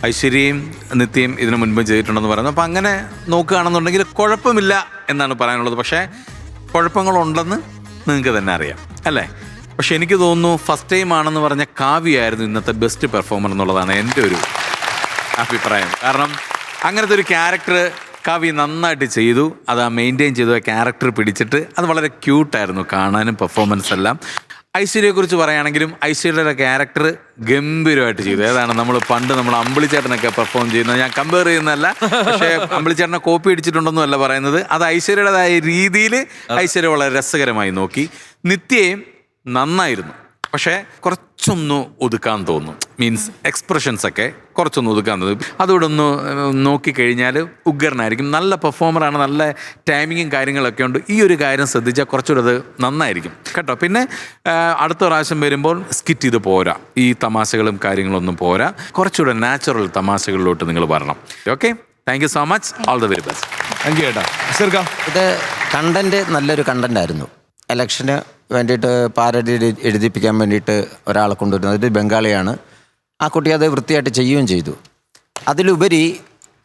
ഐശ്വര്യയും നിത്യയും ഇതിനു മുൻപ് ചെയ്തിട്ടുണ്ടെന്ന് പറയുന്നു. അപ്പം അങ്ങനെ നോക്കുകയാണെന്നുണ്ടെങ്കിൽ കുഴപ്പമില്ല എന്നാണ് പറയാനുള്ളത്. പക്ഷേ കുഴപ്പങ്ങളുണ്ടെന്ന് നിങ്ങൾക്ക് തന്നെ അറിയാം അല്ലേ? പക്ഷെ എനിക്ക് തോന്നുന്നു ഫസ്റ്റ് ടൈം ആണെന്ന് പറഞ്ഞ കാവ്യയായിരുന്നു ഇന്നത്തെ ബെസ്റ്റ് പെർഫോമർ എന്നുള്ളതാണ് എൻ്റെ ഒരു അഭിപ്രായം. കാരണം അങ്ങനത്തെ ഒരു ക്യാരക്ടർ കാവ്യ നന്നായിട്ട് ചെയ്തു. അത് ആ മെയിൻറ്റെയിൻ ചെയ്തു, ആ ക്യാരക്ടർ പിടിച്ചിട്ട് അത് വളരെ ക്യൂട്ടായിരുന്നു കാണാനും പെർഫോമൻസ് എല്ലാം. ഐശ്വര്യയെക്കുറിച്ച് പറയുകയാണെങ്കിലും ഐശ്വര്യയുടെ ക്യാരക്ടർ ഗംഭീരമായിട്ട് ചെയ്തു. ഏതാണ് നമ്മൾ അമ്പിളിച്ചേട്ടനൊക്കെ പെർഫോം ചെയ്യുന്നത്, ഞാൻ കമ്പയർ ചെയ്യുന്നതല്ല, പക്ഷേ അമ്പിളിച്ചേട്ടനെ കോപ്പി അടിച്ചിട്ടുണ്ടെന്നും അല്ല പറയുന്നത്. അത് ഐശ്വര്യയുടേതായ രീതിയിൽ ഐശ്വര്യ വളരെ രസകരമായി നോക്കി. നിത്യയും നന്നായിരുന്നു, പക്ഷേ കുറച്ചൊന്ന് ഒതുക്കാൻ തോന്നും. മീൻസ് എക്സ്പ്രഷൻസ് ഒക്കെ കുറച്ചൊന്ന് ഒതുക്കാൻ തോന്നും. അതുകൂടെ ഒന്ന് നോക്കിക്കഴിഞ്ഞാൽ ഉഗ്രനായിരിക്കും. നല്ല പെർഫോമറാണ്, നല്ല ടൈമിങ്ങും കാര്യങ്ങളൊക്കെ ഉണ്ട്. ഈ ഒരു കാര്യം ശ്രദ്ധിച്ചാൽ കുറച്ചുകൂടെ അത് നന്നായിരിക്കും കേട്ടോ. പിന്നെ അടുത്ത പ്രാവശ്യം വരുമ്പോൾ സ്കിറ്റ് ഇത് പോരാ, ഈ തമാശകളും കാര്യങ്ങളൊന്നും പോരാ. കുറച്ചുകൂടെ നാച്ചുറൽ തമാശകളിലോട്ട് നിങ്ങൾ വരണം. Okay, thank you so much. All the very best. Thank U ചേട്ടാ. ഇത് കണ്ടന്റ് നല്ലൊരു കണ്ടന്റ് ആയിരുന്നു. ഇലക്ഷന് വേണ്ടിയിട്ട് പാരഡി എഴുതിപ്പിക്കാൻ വേണ്ടിയിട്ട് ഒരാളെ കൊണ്ടുവരുന്നത്, ഇത് ബംഗാളിയാണ്. ആ കുട്ടി അത് വൃത്തിയായിട്ട് ചെയ്യുകയും ചെയ്തു. അതിലുപരി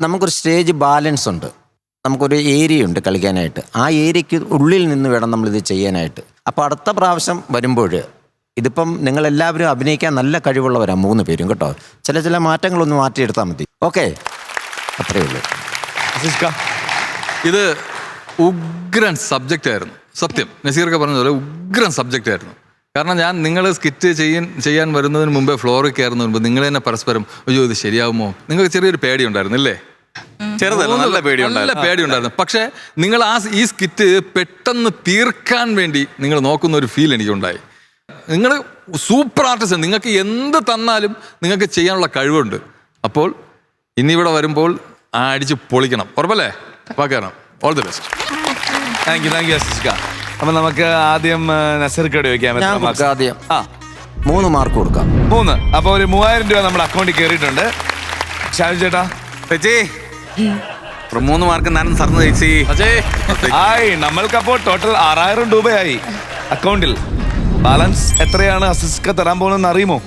നമുക്കൊരു സ്റ്റേജ് ബാലൻസ് ഉണ്ട്, നമുക്കൊരു ഏരിയ ഉണ്ട് കളിക്കാനായിട്ട്. ആ ഏരിയയ്ക്ക് ഉള്ളിൽ നിന്ന് വേണം നമ്മളിത് ചെയ്യാനായിട്ട്. അപ്പോൾ അടുത്ത പ്രാവശ്യം വരുമ്പോൾ ഇതിപ്പം നിങ്ങളെല്ലാവരും അഭിനയിക്കാൻ നല്ല കഴിവുള്ളവരാണ് 3 പേരും കേട്ടോ. ചില മാറ്റങ്ങളൊന്ന് മാറ്റിയെടുത്താൽ മതി. ഓക്കെ, അത്രയേ ഉള്ളൂ. ഇത് ഉഗ്രൻ സബ്ജക്റ്റ് ആയിരുന്നു. സത്യം നസീറൊക്കെ പറഞ്ഞതുപോലെ ഉഗ്രൻ സബ്ജക്റ്റ് ആയിരുന്നു. കാരണം ഞാൻ നിങ്ങൾ സ്കിറ്റ് ചെയ്യാൻ വരുന്നതിന് മുമ്പേ ഫ്ലോറിൽ കയറുന്നതിന് മുമ്പ് നിങ്ങൾ തന്നെ പരസ്പരം അയ്യോ ഇത് ശരിയാവുമോ, നിങ്ങൾക്ക് ചെറിയൊരു പേടി ഉണ്ടായിരുന്നു അല്ലേ? നല്ല പേടിയുണ്ടായിരുന്നു. പക്ഷേ നിങ്ങൾ ഈ സ്കിറ്റ് പെട്ടെന്ന് തീർക്കാൻ വേണ്ടി നിങ്ങൾ നോക്കുന്ന ഒരു ഫീൽ എനിക്കുണ്ടായി. നിങ്ങൾ സൂപ്പർ ആർട്ടിസ്റ്റ്, നിങ്ങൾക്ക് എന്ത് തന്നാലും നിങ്ങൾക്ക് ചെയ്യാനുള്ള കഴിവുണ്ട്. അപ്പോൾ ഇനി ഇവിടെ വരുമ്പോൾ അടിച്ച് പൊളിക്കണം, ഉറപ്പല്ലേ? കയറണം. All the best. Thank you അസിസ്ക. അപ്പൊ നമുക്ക് ആദ്യം നസീർക്കോട് ചോദിക്കാം. ആദ്യം 3 മാർക്ക് കൊടുക്കാം. 3. അപ്പൊ ഒരു 3000 രൂപ നമ്മുടെ അക്കൗണ്ടിൽ കയറിയിട്ടുണ്ട്. ഷാജി ചേട്ടാ. ചേച്ചി 3 മാർക്ക് ഞാൻ സർന്ന് ചേച്ചി. ആയി, നമ്മൾക്കപ്പോൾ ടോട്ടൽ 6000 രൂപയായി അക്കൗണ്ടിൽ. ബാലൻസ് എത്രയാണ് അസിസ്ക തരാൻ പോകുന്നതെന്ന് അറിയുമോ?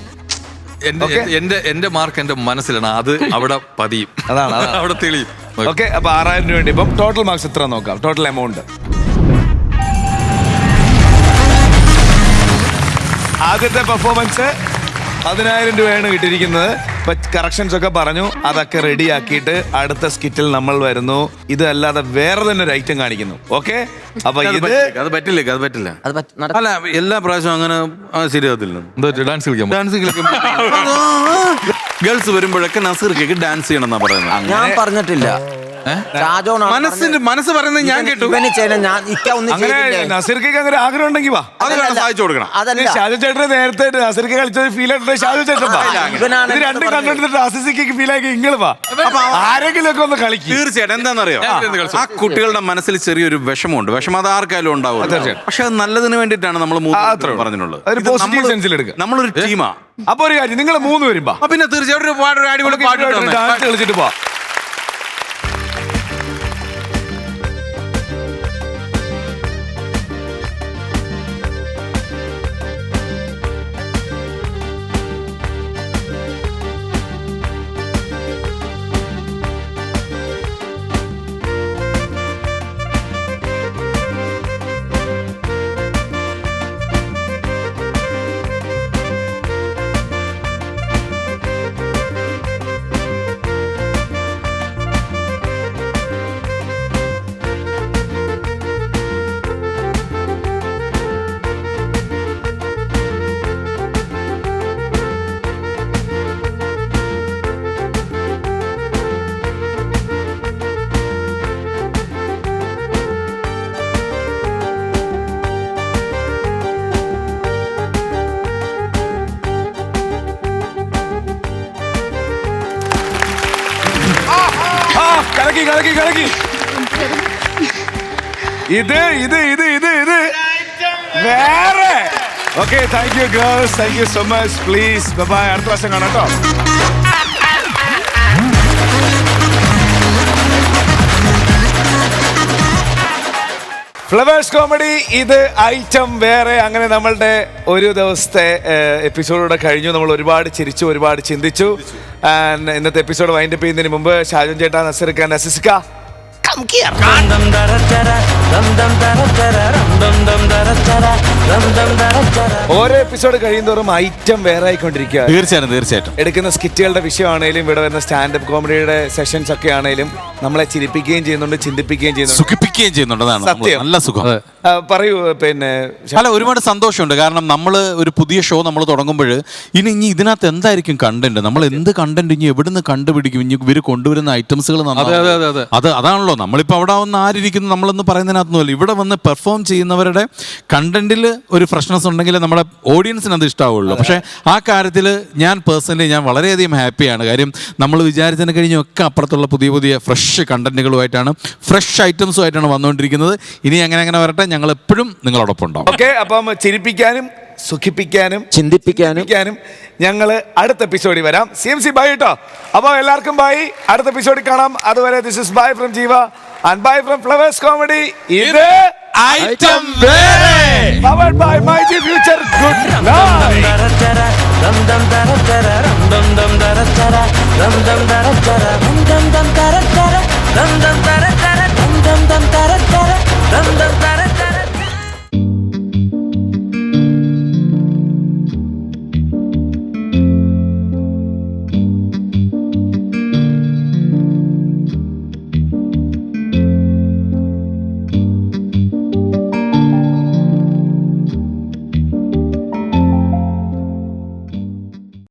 എന്റെ മാർക്ക് എന്റെ മനസ്സിലാണ്, അത് അവിടെ പതിയും, അതാണ് അവിടെ തെളിയും. ഓക്കെ, അപ്പൊ 6000 രൂപ വേണ്ടി ഇപ്പം ടോട്ടൽ മാർക്സ് എത്ര നോക്കാം? ടോട്ടൽ എമൗണ്ട് ആദ്യത്തെ പെർഫോമൻസ് 10000 രൂപയാണ് കിട്ടിയിരിക്കുന്നത്. ഇപ്പൊ കറക്ഷൻസ് ഒക്കെ പറഞ്ഞു, അതൊക്കെ റെഡി ആക്കിയിട്ട് അടുത്ത സ്കിറ്റിൽ നമ്മൾ വരുന്നു. ഇത് അല്ലാതെ വേറെ തന്നെ ഒരു ഐറ്റം കാണിക്കുന്നു. ഓക്കെ, അപ്പൊ അത് പറ്റില്ല. അല്ല, എല്ലാ പ്രാവശ്യവും അങ്ങനെ ശരിയാകത്തില്ല. ഡാൻസ് കളിക്കാം. ഗേൾസ് വരുമ്പോഴൊക്കെ നസീർക്കൊക്കെ ഡാൻസ് ചെയ്യണം എന്നാ പറയുന്നത്. ഞാൻ പറഞ്ഞിട്ടില്ല. ഷാജോണാണ് മനസ്സ് പറയുന്നത് ഞാൻ കേട്ടു. ഇവന് ചെയ്യണം, ഞാൻ ഇക്ക ഒന്നും അങ്ങനെ ചെയ്തില്ലേ? നസീർക്ക് അങ്ങനെ ആഗ്രഹം ഉണ്ടെങ്കിൽ വാ, അത് വേണം സഹായിച്ചു കൊടുക്കണം. അതല്ല, ഷാജു ചേട്ടന് നേരത്തെ നസീർക്ക് കളിച്ചത് ഫീൽ ആയിട്ട് ഷാജു ചേട്ടൻ വാ. ഇവനാണ് ഇത് രണ്ടും കണ്ടിട്ട് അസിസിക്ക് ഫീൽ ആക്കി ഇങ്ങള് വാ, ആരെങ്കിലും ഒക്കെ ഒന്ന് കളിക്കും. തീർച്ചയായിട്ടും എന്താണെന്നറിയോ, ആ കുട്ടികളുടെ മനസ്സിൽ ചെറിയൊരു വിഷമമുണ്ട്. വിഷമം അത് ആർക്കായാലും ഉണ്ടാവും. പക്ഷെ അത് നല്ലതിന് വേണ്ടിയിട്ടാണ് നമ്മൾ പറഞ്ഞിട്ടുള്ളത്. ഒരു പോസിറ്റീവ് സെൻസിൽ എടുക്കുക. നമ്മളൊരു ടീമാ. അപ്പൊ ഒരു കാര്യം, നിങ്ങൾ 3 പേരും വാ, പിന്നെ തീർച്ചയായിട്ടും ഒരു അടിപൊളി പാട്ട് ഡാൻസ് കളിച്ചിട്ട് പോ. കലക്കി കലക്കി കലക്കി. ഇത് ഇത് ഇത് ഇത് ഇത് വേറെ. Okay, thank you girls, thank you so much. Please bye, അടുത്ത വർഷം കാണാം കേട്ടോ. ഫ്ലവേഴ്സ് കോമഡി, ഇത് ഐറ്റം വേറെ. അങ്ങനെ നമ്മളുടെ ഒരു ദിവസത്തെ എപ്പിസോഡൂടെ കഴിഞ്ഞു. നമ്മൾ ഒരുപാട് ചിരിച്ചു, ഒരുപാട് ചിന്തിച്ചു. ആൻഡ് ഇന്നത്തെ എപ്പിസോഡ് വൈൻഡപ്പ് ചെയ്യുന്നതിന് മുമ്പ് ഷാജുൻ ചേട്ടാ, നസീർക്ക, നസിസ്ക, ഓരോ എപ്പിസോഡ് കഴിയുന്തോറും ഐറ്റം വേറെ ആയിക്കൊണ്ടിരിക്കുക. തീർച്ചയായിട്ടും എടുക്കുന്ന സ്കിറ്റുകളുടെ വിഷയമാണേലും ഇവിടെ വരുന്ന സ്റ്റാൻഡപ്പ് കോമഡിയുടെ സെഷൻസ് ഒക്കെ ആണേലും നമ്മളെ ചിരിപ്പിക്കുകയും ചെയ്യുന്നുണ്ട്, ചിന്തിപ്പിക്കുകയും ചെയ്യുന്നുണ്ട്, സുഖിപ്പിക്കുകയും ചെയ്യുന്നുണ്ട്. സത്യം. നല്ല സുഖം. പറയൂ. പിന്നെ അല്ല, ഒരുപാട് സന്തോഷമുണ്ട്. കാരണം നമ്മൾ ഒരു പുതിയ ഷോ നമ്മൾ തുടങ്ങുമ്പോൾ ഇനി ഇതിനകത്ത് എന്തായിരിക്കും കണ്ടന്റ്, നമ്മൾ എന്ത് കണ്ടന്റ് ഇനി എവിടുന്ന് കണ്ടുപിടിക്കും, ഇനി ഇവർ കൊണ്ടുവരുന്ന ഐറ്റംസുകൾ അതാണല്ലോ. നമ്മളിപ്പോൾ അവിടെ വന്ന് ആരിയിരിക്കുന്നു നമ്മളൊന്ന് പറയുന്നതിനകത്തൊന്നുമല്ല. ഇവിടെ വന്ന് പെർഫോം ചെയ്യുന്നവരുടെ കണ്ടന്റിൽ ഒരു ഫ്രഷ്നെസ് ഉണ്ടെങ്കിൽ നമ്മുടെ ഓഡിയൻസിന് അത് ഇഷ്ടമാവുള്ളൂ. പക്ഷേ ആ കാര്യത്തിൽ ഞാൻ പേഴ്സണലി വളരെയധികം ഹാപ്പിയാണ്. കാര്യം നമ്മൾ വിചാരിച്ചതിന് കഴിഞ്ഞൊക്കെ അപ്പുറത്തുള്ള പുതിയ പുതിയ ഫ്രഷ് കണ്ടന്റുകളുമായിട്ടാണ്, ഫ്രഷ് ഐറ്റംസുമായിട്ടാണ് വന്നുകൊണ്ടിരിക്കുന്നത്. ഇനി അങ്ങനെ വരട്ടെ, ഞങ്ങൾ എപ്പോഴും നിങ്ങളോടൊപ്പം ഉണ്ടാവും. ഓക്കെ, അപ്പം ചിരിപ്പിക്കാനും സുഖിപ്പിക്കാനും ചിന്തിപ്പിക്കാനും ഞങ്ങൾ അടുത്ത എപ്പിസോഡിൽ വരാം. CMC ബൈ കേട്ടോ. അപ്പോൾ എല്ലാവർക്കും ബൈ, അടുത്ത എപ്പിസോഡിൽ കാണാം. അതുവരെ this is bye from Jeeva and bye from Flowers Comedy. ഇത് ഐറ്റം വേറെ, powered by myG future. Good night.